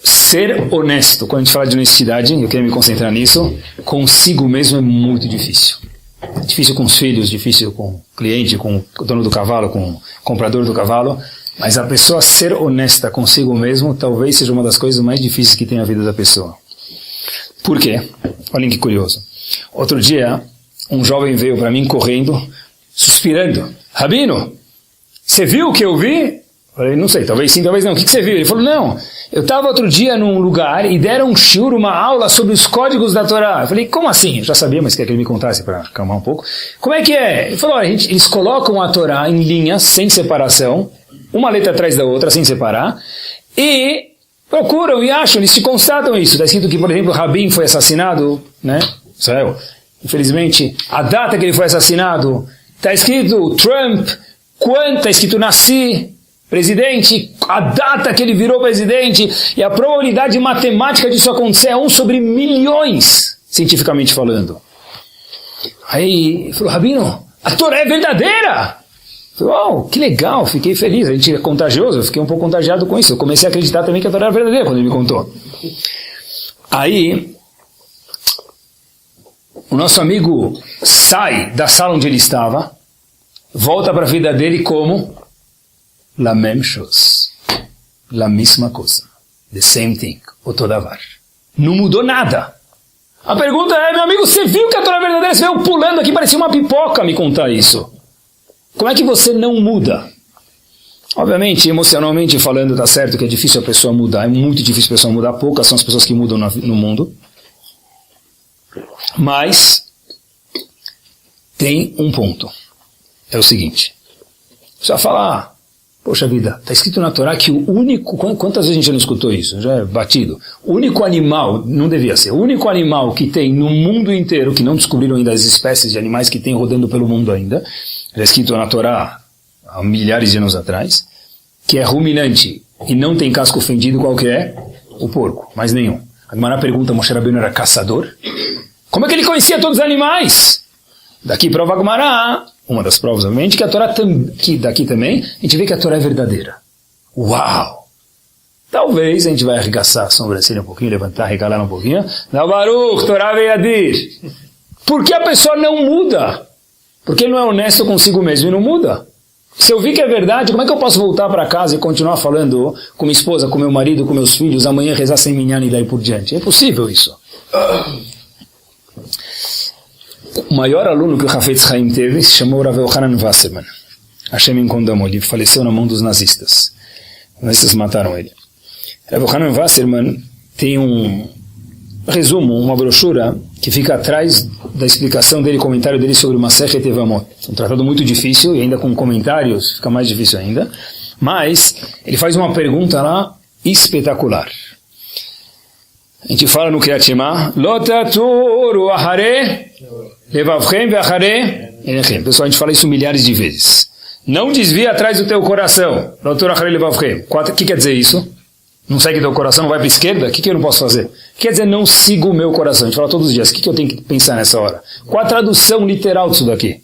Ser honesto, quando a gente fala de honestidade, eu queria me concentrar nisso, consigo mesmo é muito difícil. Difícil com os filhos, difícil com o cliente, com o dono do cavalo, com o comprador do cavalo. Mas a pessoa ser honesta consigo mesmo talvez seja uma das coisas mais difíceis que tem na vida da pessoa. Por quê? Olhem que curioso. Outro dia, um jovem veio para mim correndo, suspirando. Rabino, você viu o que eu vi? Eu falei, não sei, talvez sim, talvez não. O que você viu? Ele falou, não, eu estava outro dia num lugar e deram um shiur, uma aula sobre os códigos da Torá. Eu falei, como assim? Eu já sabia, mas queria que ele me contasse para acalmar um pouco. Como é que é? Ele falou, eles colocam a Torá em linhas, sem separação, uma letra atrás da outra, sem separar, e procuram e acham, eles te constatam isso. Está escrito que, por exemplo, Rabin foi assassinado, né? Israel. Infelizmente, a data que ele foi assassinado, está escrito Trump, quando está escrito nasci, presidente, a data que ele virou presidente, e a probabilidade matemática disso acontecer é 1 sobre milhões, cientificamente falando. Aí ele falou, Rabino, a Torá é verdadeira! Uau, que legal, fiquei feliz, a gente é contagioso, eu fiquei um pouco contagiado com isso, eu comecei a acreditar também que a Torá era verdadeira quando ele me contou. Aí, o nosso amigo sai da sala onde ele estava, volta para a vida dele como la même chose, la mesma coisa, the same thing, o todavar. Não mudou nada. A pergunta é, meu amigo, você viu que a Torá é verdadeira? Você veio pulando aqui, parecia uma pipoca me contar isso. Como é que você não muda? Obviamente, emocionalmente falando, está certo que é difícil a pessoa mudar, é muito difícil a pessoa mudar, poucas são as pessoas que mudam no mundo. Mas, tem um ponto. É o seguinte, você vai falar, poxa vida, está escrito na Torá que o único, quantas vezes a gente já não escutou isso? Já é batido. O único animal, não devia ser, o único animal que tem no mundo inteiro, que não descobriram ainda as espécies de animais que tem rodando pelo mundo ainda, já é escrito na Torá há milhares de anos atrás, que é ruminante e não tem casco fendido, qual que é? O porco, mais nenhum. A Gemara pergunta, Moshe Rabbeinu era caçador? Como é que ele conhecia todos os animais? Daqui prova a Gemara, uma das provas, obviamente, que a Torá, que daqui também, a gente vê que a Torá é verdadeira. Uau! Talvez a gente vai arregaçar a sobrancelha um pouquinho, levantar, regalar um pouquinho. Não, Baruch, Torá Veyadir. Por que a pessoa não muda? Porque ele não é honesto consigo mesmo e não muda. Se eu vi que é verdade, como é que eu posso voltar para casa e continuar falando com minha esposa, com meu marido, com meus filhos, amanhã rezar sem minyan e daí por diante? É impossível isso. O maior aluno que o Hafetz Haim teve se chamou Rav Yochanan Wasserman. Hashem Incondamo, ele faleceu na mão dos nazistas. Os nazistas mataram ele. Rav Yochanan Wasserman tem um resumo, uma brochura que fica atrás da explicação dele, comentário dele sobre o Masechet Evamot. Um tratado muito difícil e ainda com comentários fica mais difícil ainda. Mas ele faz uma pergunta lá espetacular. A gente fala no Kriyat Shema, Lo taturu ahare levavchem ve'achare enechem. Pessoal, a gente fala isso milhares de vezes. Não desvia atrás do teu coração. Lo taturu ahare levavchem. O que quer dizer isso? Não segue teu coração, não vai para a esquerda? O que eu não posso fazer? Quer dizer, não sigo o meu coração. A gente fala todos os dias. O que eu tenho que pensar nessa hora? Qual a tradução literal disso daqui?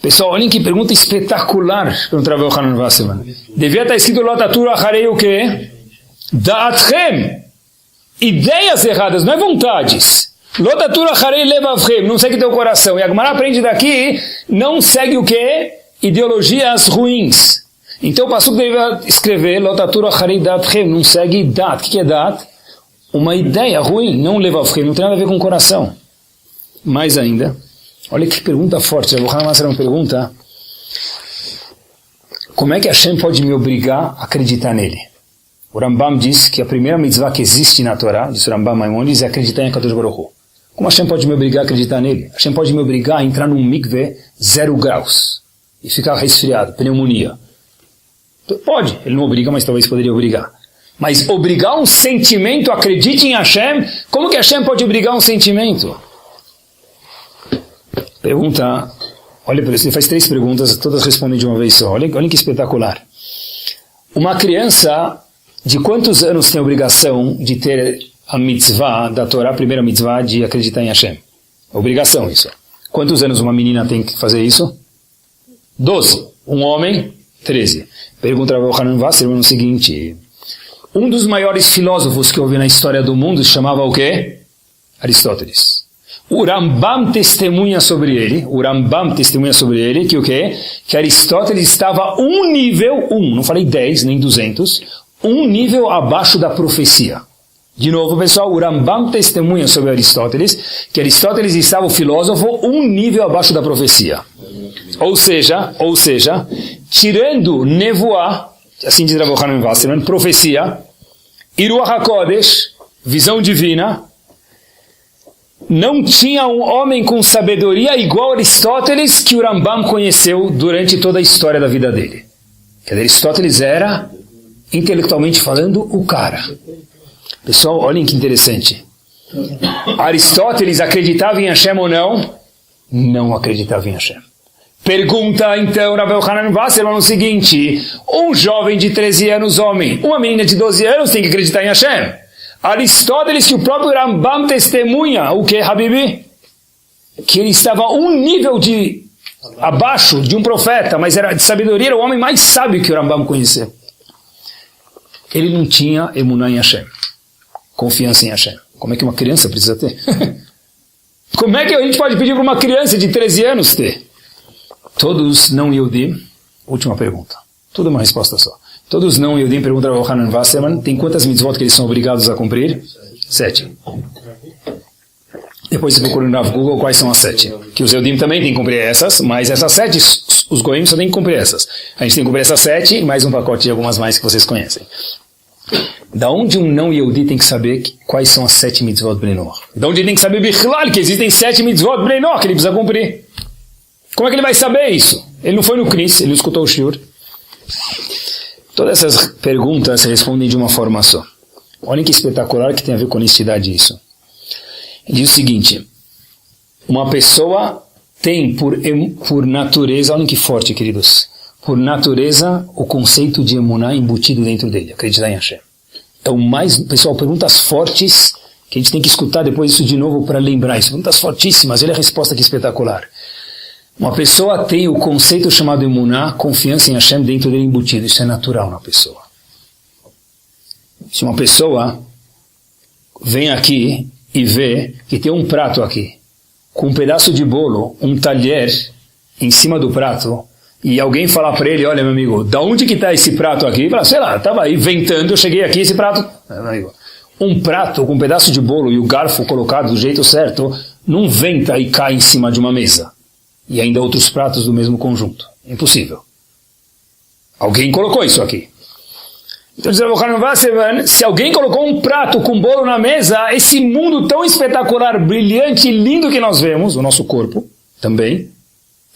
Pessoal, olhem que pergunta espetacular pelo Rav Yochanan Wasserman. Devia estar escrito Lo taturu acharei o quê? Da'atchem. Ideias erradas, não é vontades. Lo taturu acharei levavchem. Não segue teu coração. E a Gemara aprende daqui, não segue o quê? Ideologias ruins. Então o passuco deve escrever Lo taturu acharei da'atchem. Não segue dat. O que é dat? Uma ideia ruim, não levavchem. Não tem nada a ver com o coração. Mais ainda, olha que pergunta forte. Rav Yochanan Wasserman pergunta, como é que Hashem pode me obrigar a acreditar nele? O Rambam diz que a primeira mitzvah que existe na Torá, diz o Rambam Maimonides, é acreditar em Akadosh Baruch Hu. Como Hashem pode me obrigar a acreditar nele? Hashem pode me obrigar a entrar num mikveh 0 graus e ficar resfriado, pneumonia. Pode, ele não obriga, mas talvez poderia obrigar. Mas obrigar um sentimento, acredite em Hashem, como que Hashem pode obrigar um sentimento? Pergunta, olha, ele faz 3 perguntas, todas respondem de uma vez só. Olha que espetacular. Uma criança de quantos anos tem a obrigação de ter a mitzvah da Torá, a primeira mitzvah de acreditar em Hashem? Obrigação isso. Quantos anos uma menina tem que fazer isso? 12. Um homem, 13. Pergunta ao Yochanan Wasserman o seguinte, um dos maiores filósofos que houve na história do mundo se chamava o quê? Aristóteles. O Rambam testemunha sobre ele, que o quê? Que Aristóteles estava um nível, não falei 10, nem 200, um nível abaixo da profecia. De novo, pessoal, o Rambam testemunha sobre Aristóteles, que Aristóteles estava o filósofo um nível abaixo da profecia. Ou seja, tirando nevoá, assim diz Rav Yochanan Wasserman, profecia, e Ruach HaKodesh, visão divina, não tinha um homem com sabedoria igual a Aristóteles que o Rambam conheceu durante toda a história da vida dele. Que Aristóteles era, intelectualmente falando, o cara. Pessoal, olhem que interessante. Aristóteles acreditava em Hashem ou não? Não acreditava em Hashem. Pergunta então Rav Yochanan Wasserman o seguinte, um jovem de 13 anos, homem, uma menina de 12 anos tem que acreditar em Hashem. Aristóteles, que o próprio Rambam testemunha, o que, Habibi? Que ele estava um nível abaixo de um profeta, mas era de sabedoria, era o homem mais sábio que o Rambam conheceu. Ele não tinha emuná em Hashem, confiança em Hashem. Como é que uma criança precisa ter? Como é que a gente pode pedir para uma criança de 13 anos ter? Todos não Yehudim, última pergunta, tudo uma resposta só. Todos não Yehudim, pergunta ao Yochanan Wasserman, tem quantas mitzvot que eles são obrigados a cumprir? 7. Depois você procura no Google quais são as 7. Que os Yehudim também têm que cumprir essas, mas essas 7, Os goim só tem que cumprir essas. A gente tem que cumprir essas 7 e mais um pacote de algumas mais que vocês conhecem. Da onde um não Yehudi tem que saber quais são as 7 mitzvot Bnei Noach? Da onde ele tem que saber Bichlal, que existem 7 mitzvot Bnei Noach que ele precisa cumprir? Como é que ele vai saber isso? Ele não foi no Knis, ele escutou o shiur. Todas essas perguntas se respondem de uma forma só. Olhem que espetacular que tem a ver com honestidade isso. Ele diz o seguinte: uma pessoa tem por natureza, olhem que forte, queridos, por natureza o conceito de emuná embutido dentro dele, acreditar em Hashem. É o mais, pessoal, perguntas fortes, que a gente tem que escutar depois isso de novo para lembrar isso. Perguntas fortíssimas, olha a resposta que espetacular. Uma pessoa tem o conceito chamado emuná, confiança em Hashem dentro dele embutido, isso é natural na pessoa. Se uma pessoa vem aqui e vê que tem um prato aqui, com um pedaço de bolo, um talher em cima do prato, e alguém falar para ele, olha meu amigo, da onde que está esse prato aqui? Ele fala, sei lá, estava aí ventando, eu cheguei aqui, esse prato... Meu amigo, um prato com um pedaço de bolo e o garfo colocado do jeito certo, não venta e cai em cima de uma mesa. E ainda outros pratos do mesmo conjunto. Impossível. Alguém colocou isso aqui. Então, se alguém colocou um prato com bolo na mesa, esse mundo tão espetacular, brilhante e lindo que nós vemos, o nosso corpo também,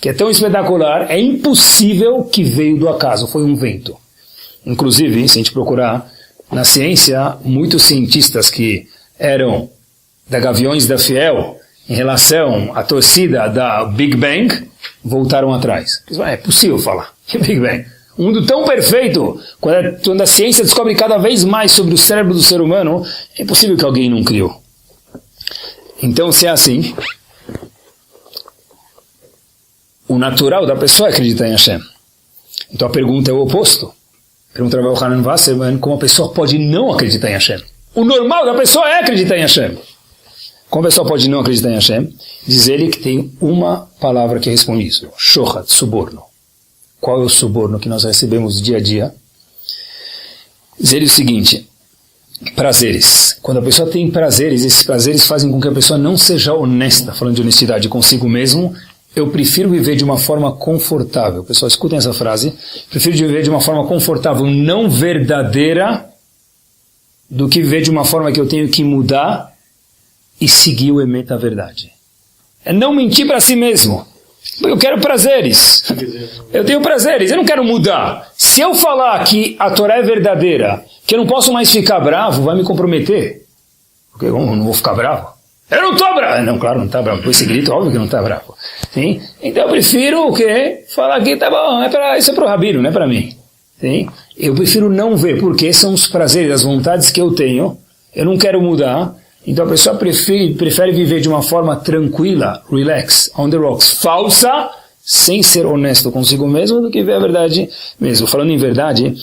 que é tão espetacular, é impossível que veio do acaso, foi um vento. Inclusive, se a gente procurar na ciência, muitos cientistas que eram da Gaviões da Fiel, em relação à torcida da Big Bang, voltaram atrás. É possível falar que Big Bang. Um mundo tão perfeito, quando a ciência descobre cada vez mais sobre o cérebro do ser humano, é impossível que alguém não criou. Então, se é assim, o natural da pessoa é acreditar em Hashem. Então a pergunta é o oposto. Pergunta ao Hanan Wasserman, como a pessoa pode não acreditar em Hashem? O normal da pessoa é acreditar em Hashem. Como a pessoa pode não acreditar em Hashem? Diz ele que tem uma palavra que responde isso. Shohat, suborno. Qual é o suborno que nós recebemos dia a dia? Diz ele o seguinte: prazeres. Quando a pessoa tem prazeres, esses prazeres fazem com que a pessoa não seja honesta, falando de honestidade consigo mesmo. Eu prefiro viver de uma forma confortável. Pessoal, escutem essa frase. Prefiro viver de uma forma confortável, não verdadeira, do que viver de uma forma que eu tenho que mudar e seguir o emet, a verdade. É não mentir para si mesmo. Eu quero prazeres. Eu tenho prazeres, eu não quero mudar. Se eu falar que a Torá é verdadeira, que eu não posso mais ficar bravo, vai me comprometer. Porque eu não vou ficar bravo. Eu não estou bravo. Não, claro, não está bravo. Com esse grito, óbvio que não está bravo. Sim? Então eu prefiro o quê? Falar que tá bom, isso é para o Rabino, não é para mim. Sim? Eu prefiro não ver, porque são os prazeres, as vontades que eu tenho. Eu não quero mudar. Então a pessoa prefere viver de uma forma tranquila, relax, on the rocks, falsa, sem ser honesto consigo mesmo, do que ver a verdade mesmo. Falando em verdade,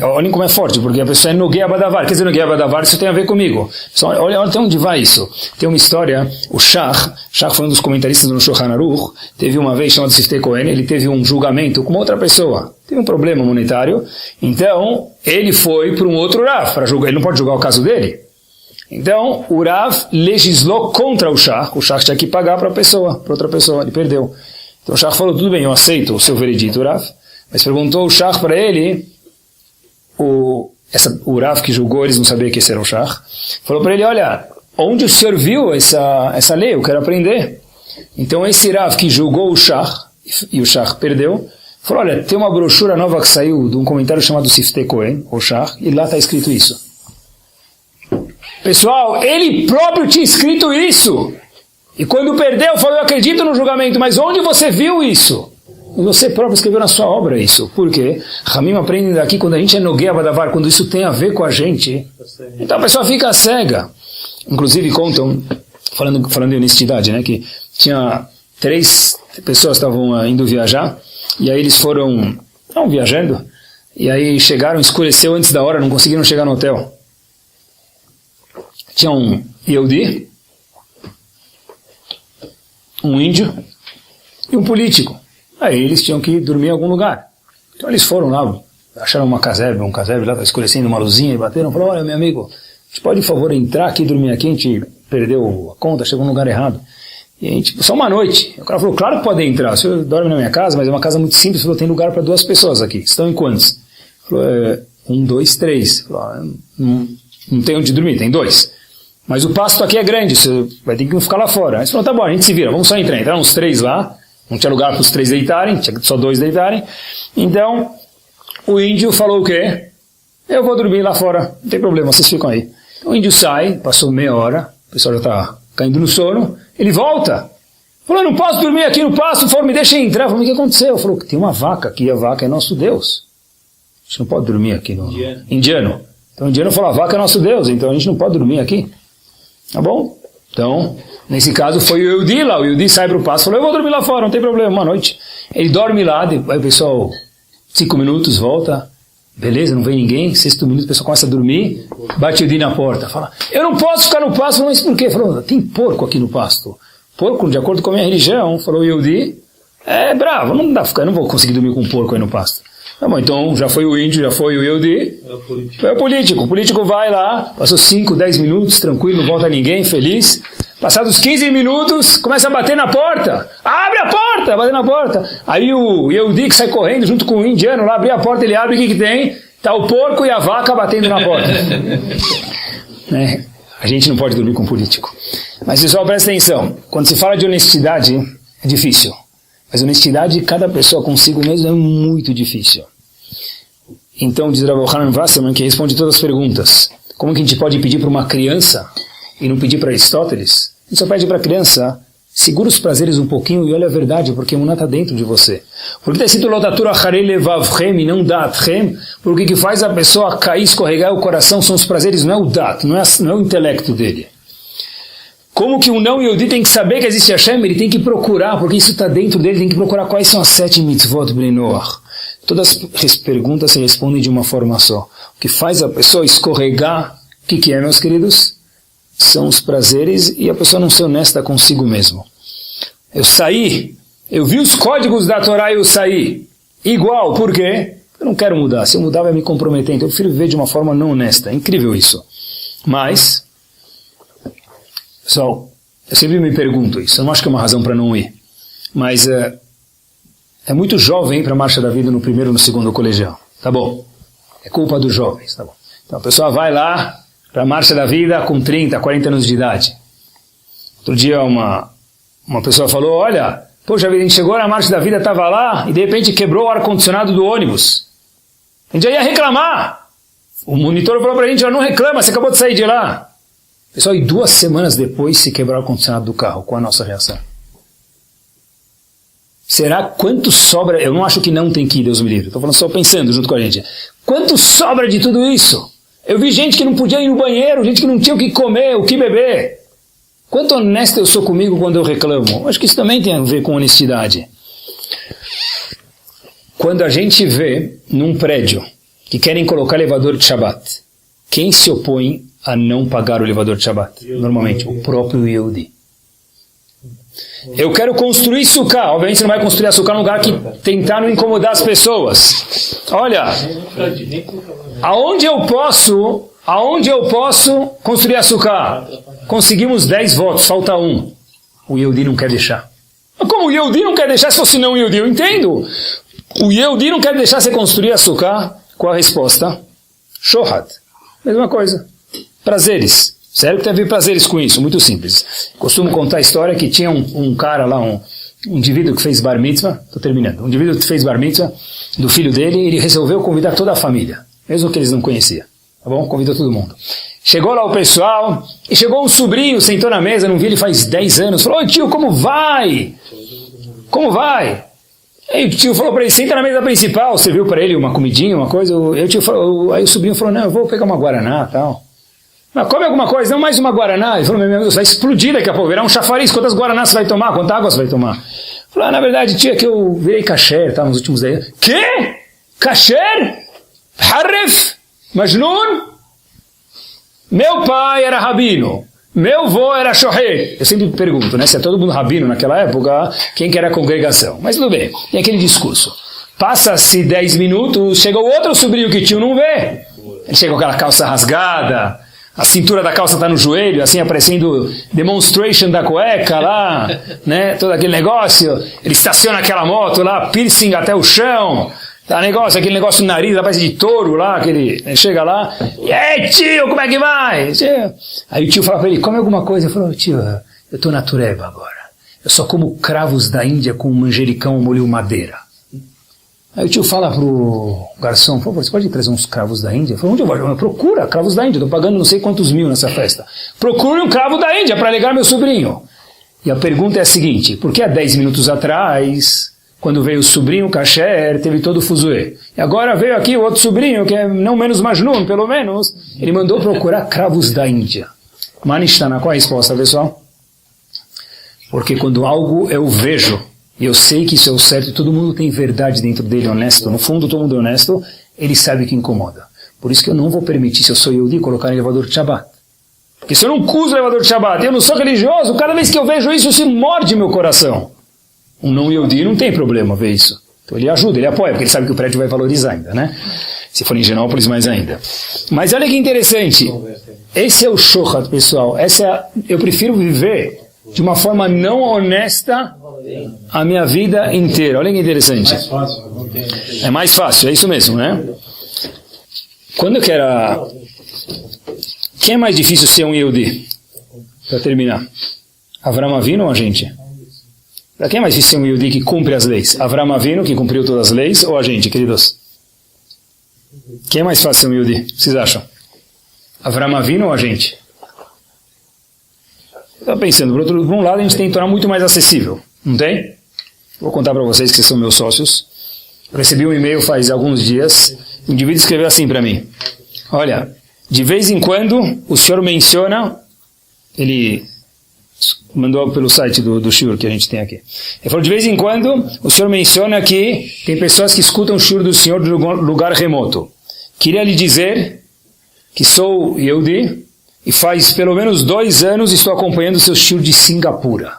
olhem como é forte, porque a pessoa é Nogueia Badavar. Quer dizer, Nogueia Badavar, isso tem a ver comigo. Olha até onde vai isso. Tem uma história, o Shach foi um dos comentaristas do Shulchan Aruch, teve uma vez, chamado Siftei Cohen, ele teve um julgamento com uma outra pessoa. Teve um problema monetário, então ele foi para um outro Rav, para julgar. Ele não pode julgar o caso dele. Então, o Rav legislou contra o Shach tinha que pagar para outra pessoa, ele perdeu. Então o Shach falou, tudo bem, eu aceito o seu veredito, Rav, mas perguntou o Shach para ele, o Rav que julgou, eles não sabiam que esse era o Shach, falou para ele, olha, onde o senhor viu essa lei, eu quero aprender. Então esse Rav que julgou o Shach, e o Shach perdeu, falou, olha, tem uma brochura nova que saiu de um comentário chamado Siftei Cohen, o Shach, e lá está escrito isso. Pessoal, ele próprio tinha escrito isso. E quando perdeu, falou, eu acredito no julgamento, mas onde você viu isso? Você próprio escreveu na sua obra isso. Por quê? Ramim aprende daqui, quando a gente é Nogueia Badavar, quando isso tem a ver com a gente, então a pessoa fica cega. Inclusive contam, falando de honestidade, né, que tinha 3 pessoas que estavam indo viajar, e aí eles foram viajando, e aí chegaram, escureceu antes da hora, não conseguiram chegar no hotel. Tinha um Yehudi, um índio e um político. Aí eles tinham que dormir em algum lugar. Então eles foram lá, acharam um casebre lá, estava escurecendo uma luzinha e bateram, falaram, olha meu amigo, a gente pode por favor entrar aqui e dormir aqui, a gente perdeu a conta, chegou no lugar errado. E a gente, só uma noite. O cara falou, claro que pode entrar. O senhor dorme na minha casa, mas é uma casa muito simples. Falou, tem lugar para 2 pessoas aqui. Estão em quantos? Falou, 1, 2, 3. Falou, não tem onde dormir, tem 2. Mas o pasto aqui é grande, você vai ter que ficar lá fora. Aí ele falou, tá bom, a gente se vira, vamos só entrar. Entraram uns 3 lá, não tinha lugar para os 3 deitarem, tinha só 2 deitarem. Então, o índio falou o quê? Eu vou dormir lá fora, não tem problema, vocês ficam aí. O índio sai, passou meia hora, o pessoal já está caindo no sono, ele volta. Falou, não posso dormir aqui no pasto, falou, me deixa entrar. Eu falei, o que aconteceu? Falou, tem uma vaca aqui, a vaca é nosso Deus. A gente não pode dormir aqui no... Indiano. Então o indiano falou, a vaca é nosso Deus, então a gente não pode dormir aqui. Tá bom? Então, nesse caso foi o Yehudi lá, o Yehudi sai para o pasto, falou, eu vou dormir lá fora, não tem problema, uma noite. Ele dorme lá, aí o pessoal, 5 minutos, volta, beleza, não vem ninguém, 6 minutos, o pessoal começa a dormir, bate o Yehudi na porta, fala, eu não posso ficar no pasto, mas por quê? Falou, tem porco aqui no pasto. Porco, de acordo com a minha religião, falou o Yehudi, é bravo, não dá pra ficar, não vou conseguir dormir com um porco aí no pasto. Tá bom, então já foi o índio, já foi o Yehudi, foi o político. O político vai lá, passou 5, 10 minutos, tranquilo, não volta ninguém, feliz. Passados 15 minutos, começa a bater na porta. Abre a porta, bater na porta. Aí o Yehudi que sai correndo junto com o indiano lá, abre a porta, ele abre, o que tem? Tá o porco e a vaca batendo na porta. A gente não pode dormir com político. Mas pessoal, presta atenção, quando se fala de honestidade, é difícil. Mas honestidade de cada pessoa consigo mesmo é muito difícil. Então, diz Rav Hanan Wasserman, que responde todas as perguntas. Como que a gente pode pedir para uma criança e não pedir para Aristóteles? A gente só pede para a criança, segura os prazeres um pouquinho e olha a verdade, porque a emuná está dentro de você. Por que está escrito Lotatura Harei Levavchem e não Datchem? Porque o que faz a pessoa cair, escorregar o coração são os prazeres, não é o Dat, não é o intelecto dele. Como que um não Yehudi tem que saber que existe Hashem? Ele tem que procurar, porque isso está dentro dele, tem que procurar quais são as 7 mitzvot Bnei Noach. Todas as perguntas se respondem de uma forma só. O que faz a pessoa escorregar, o que é, meus queridos? São os prazeres e a pessoa não ser honesta consigo mesmo. Eu saí, eu vi os códigos da Torá e eu saí. Igual, por quê? Eu não quero mudar, se eu mudar vai me comprometer, então eu prefiro viver de uma forma não honesta. É incrível isso. Mas... pessoal, eu sempre me pergunto isso, eu não acho que é uma razão para não ir, mas é muito jovem para a Marcha da Vida no primeiro ou no segundo colegial, tá bom, é culpa dos jovens, tá bom. Então a pessoa vai lá para a Marcha da Vida com 30, 40 anos de idade. Outro dia uma pessoa falou, olha, poxa vida, a gente chegou na Marcha da Vida, estava lá e de repente quebrou o ar-condicionado do ônibus. A gente já ia reclamar. O monitor falou para a gente, não reclama, você acabou de sair de lá. Pessoal, e 2 semanas depois se quebrar o condicionado do carro. Qual a nossa reação? Será quanto sobra? Eu não acho que não tem que ir, Deus me livre. Estou falando só pensando junto com a gente. Quanto sobra de tudo isso? Eu vi gente que não podia ir no banheiro, gente que não tinha o que comer, o que beber. Quanto honesto eu sou comigo quando eu reclamo? Acho que isso também tem a ver com honestidade. Quando a gente vê num prédio que querem colocar elevador de Shabbat, quem se opõe a não pagar o elevador de Shabbat? Normalmente, o próprio Yehudi. Eu quero construir sukkah. Obviamente você não vai construir a sukkah num lugar que tentar não incomodar as pessoas. Olha, aonde eu posso construir a sukkah? Conseguimos 10 votos, falta 1. O Yehudi não quer deixar. Mas como o Yehudi não quer deixar se fosse não Yehudi? Eu entendo. O Yehudi não quer deixar você construir a sukkah. Qual a resposta? Shohad. Mesma coisa. Prazeres. Sério que tem a ver prazeres com isso? Muito simples. Costumo contar a história que tinha um cara lá, um indivíduo que fez bar mitzvah, estou terminando, um indivíduo que fez bar mitzvah do filho dele, ele resolveu convidar toda a família, mesmo que eles não conheciam, tá bom? Convidou todo mundo. Chegou lá o pessoal, e chegou um sobrinho, sentou na mesa, não vi ele faz 10 anos, falou, ô tio, como vai? Como vai? Aí o tio falou para ele, senta na mesa principal, serviu para ele uma comidinha, uma coisa, aí o sobrinho falou, não, eu vou pegar uma guaraná e tal. Mas come alguma coisa, não mais uma guaraná. Ele falou, meu Deus, vai explodir daqui a pouco, virar um chafariz, quantas guaranás você vai tomar, quanta água você vai tomar? Ele falou, na verdade, tia, que eu virei kasher, tá, nos últimos 10 anos. Quê? Kasher? Harref? Majnun? Meu pai era rabino, meu avô era shoher. Eu sempre pergunto, né, se é todo mundo rabino naquela época, quem que era a congregação? Mas tudo bem, tem aquele discurso. Passa-se 10 minutos, chega o outro sobrinho que tio não vê. Ele chega com aquela calça rasgada, a cintura da calça está no joelho, assim aparecendo demonstration da cueca lá, né? Todo aquele negócio. Ele estaciona aquela moto lá, piercing até o chão. Tá negócio, aquele negócio no nariz, a base de touro lá, ele chega lá, e aí tio, como é que vai? Tio. Aí o tio fala para ele, come alguma coisa. Ele falou, tio, eu estou na Tureba agora. Eu só como cravos da Índia com manjericão ao molho madeira. Aí o tio fala pro garçom, por favor, você pode trazer uns cravos da Índia? Ele falou, onde eu vou? Procura cravos da Índia, estou pagando não sei quantos mil nessa festa. Procure um cravo da Índia para alegar meu sobrinho. E a pergunta é a seguinte, por que há 10 minutos atrás, quando veio o sobrinho Kasher, teve todo o fuzuê? E agora veio aqui o outro sobrinho, que é não menos Majnun, pelo menos, ele mandou procurar cravos da Índia. Manishtana, qual é a resposta, pessoal? Porque quando algo eu vejo, e eu sei que isso é o certo, e todo mundo tem verdade dentro dele, honesto, no fundo todo mundo é honesto, ele sabe que incomoda. Por isso que eu não vou permitir, se eu sou Yehudi, colocar em elevador de Shabbat. Porque se eu não uso elevador de Shabbat, eu não sou religioso, cada vez que eu vejo isso, se morde meu coração. Um não Yehudi não tem problema ver isso. Então ele ajuda, ele apoia, porque ele sabe que o prédio vai valorizar ainda, né? Se for em Genópolis, mais ainda. Mas olha que interessante. Esse é o shohat, pessoal. Eu prefiro viver de uma forma não honesta a minha vida inteira. Olha que interessante. É mais fácil, é isso mesmo, né? Quando que era... Quem é mais difícil ser um Yehudi? Para terminar. Avram Avinu ou a gente? Para quem é mais difícil ser um Yehudi que cumpre as leis? Avram Avinu, que cumpriu todas as leis, ou a gente, queridos? Quem é mais fácil ser um Yehudi? Vocês acham? Avram Avinu ou a gente? Eu estava pensando, por um lado a gente tem que tornar muito mais acessível, não tem? Vou contar para vocês que são meus sócios. Eu recebi um e-mail faz alguns dias, um indivíduo escreveu assim para mim, olha, de vez em quando o senhor menciona, ele mandou pelo site do shiur que a gente tem aqui, ele falou, de vez em quando o senhor menciona que tem pessoas que escutam o shiur do senhor de lugar remoto. Queria lhe dizer que sou Yehudi, e faz pelo menos 2 anos estou acompanhando o seu shiur de Singapura.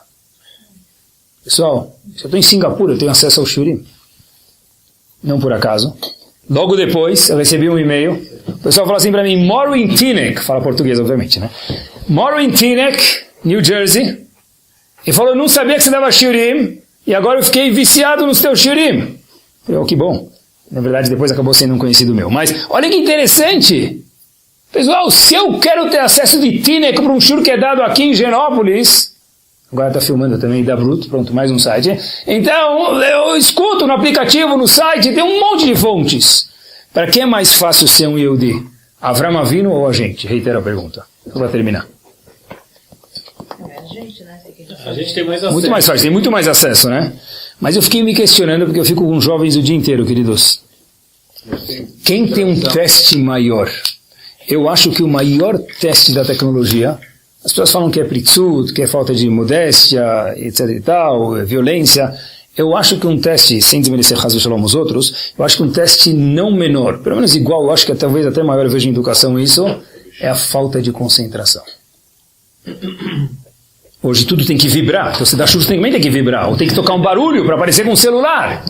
Pessoal, se eu estou em Singapura, eu tenho acesso ao shiurim. Não por acaso. Logo depois, eu recebi um e-mail. O pessoal falou assim para mim, moro em Teaneck, fala português, obviamente, né? Moro em Teaneck, New Jersey. E falou, eu não sabia que você dava shiurim, e agora eu fiquei viciado nos teus shiurim. Eu falei, oh, que bom. Na verdade, depois acabou sendo um conhecido meu. Mas, olha que interessante. Pessoal, se eu quero ter acesso de Teaneck para um shiur que é dado aqui em Genópolis, agora está filmando também da Bruto, pronto, mais um site. Então, eu escuto no aplicativo, no site, tem um monte de fontes. Para quem é mais fácil ser um Yehudi? Avram Avinu ou a gente? Reitero a pergunta. Para terminar. A gente, né? A gente tem mais acesso. Muito mais fácil, tem muito mais acesso, né? Mas eu fiquei me questionando, porque eu fico com jovens o dia inteiro, queridos. Quem tem um teste maior? Eu acho que o maior teste da tecnologia, as pessoas falam que é pritzut, que é falta de modéstia, etc e tal, violência. Eu acho que um teste, sem desmerecer Chas v'Shalom os outros, eu acho que um teste não menor, pelo menos igual, eu acho que talvez até maior, eu vejo em educação isso, é a falta de concentração. Hoje tudo tem que vibrar, então você dá chute também tem que vibrar, ou tem que tocar um barulho para aparecer com um celular.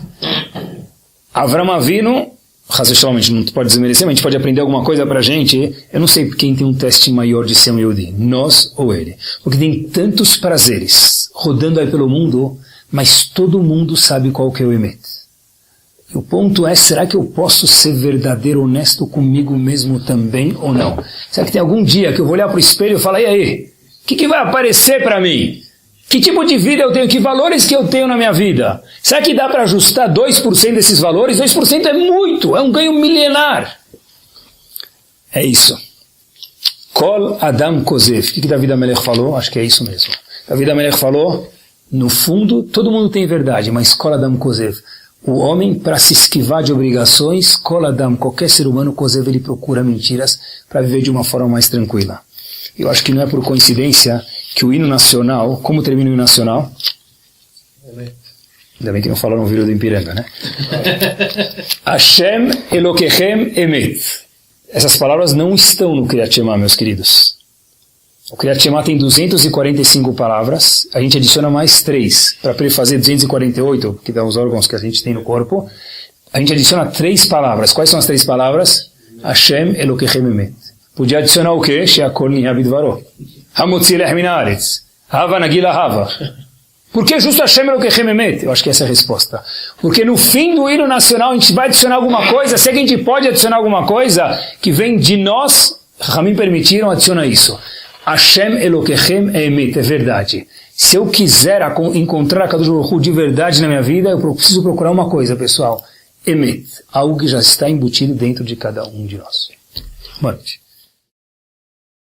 Avram Avinu, Chas v'Shalom, a gente não pode desmerecer, mas a gente pode aprender alguma coisa para a gente. Eu não sei quem tem um teste maior de ser um Yehudi, nós ou ele. Porque tem tantos prazeres rodando aí pelo mundo, mas todo mundo sabe qual que é o Emet. E o ponto é, será que eu posso ser verdadeiro, honesto comigo mesmo também ou não? Será que tem algum dia que eu vou olhar para o espelho e falar, e aí, o que vai aparecer para mim? Que tipo de vida eu tenho? Que valores que eu tenho na minha vida? Será que dá para ajustar 2% desses valores? 2% é muito, é um ganho milenar. É isso. Kol Adam Kozev. O que David HaMelech falou? Acho que é isso mesmo. David HaMelech falou, no fundo, todo mundo tem verdade, mas Kol Adam Kozev. O homem, para se esquivar de obrigações, Kol Adam, qualquer ser humano, Kozev, ele procura mentiras para viver de uma forma mais tranquila. Eu acho que não é por coincidência que o hino nacional, como termina o hino nacional? Ainda bem que não falaram o vídeo do Ipiranga, né? Hashem Elokechem Emet. Essas palavras não estão no Kriyat Shema, meus queridos. O Kriyat Shema tem 245 palavras, a gente adiciona mais 3, para ele fazer 248, que dá os órgãos que a gente tem no corpo, a gente adiciona 3 palavras. Quais são as 3 palavras? Hashem Elokechem Emet. Podia adicionar o quê? She'akol niya bidvaro. Hamotzi lech min haaretz. Hava nagila hava. Por que justo Hashem Elokechem emet? Eu acho que essa é a resposta. Porque no fim do hino nacional a gente vai adicionar alguma coisa, sei que a gente pode adicionar alguma coisa que vem de nós, Ramim permitiram, adiciona isso. Hashem Elokechem emet, é verdade. Se eu quiser encontrar a Kadosh Baruch Hu de verdade na minha vida, eu preciso procurar uma coisa, pessoal. Emet, algo que já está embutido dentro de cada um de nós. Boa noite.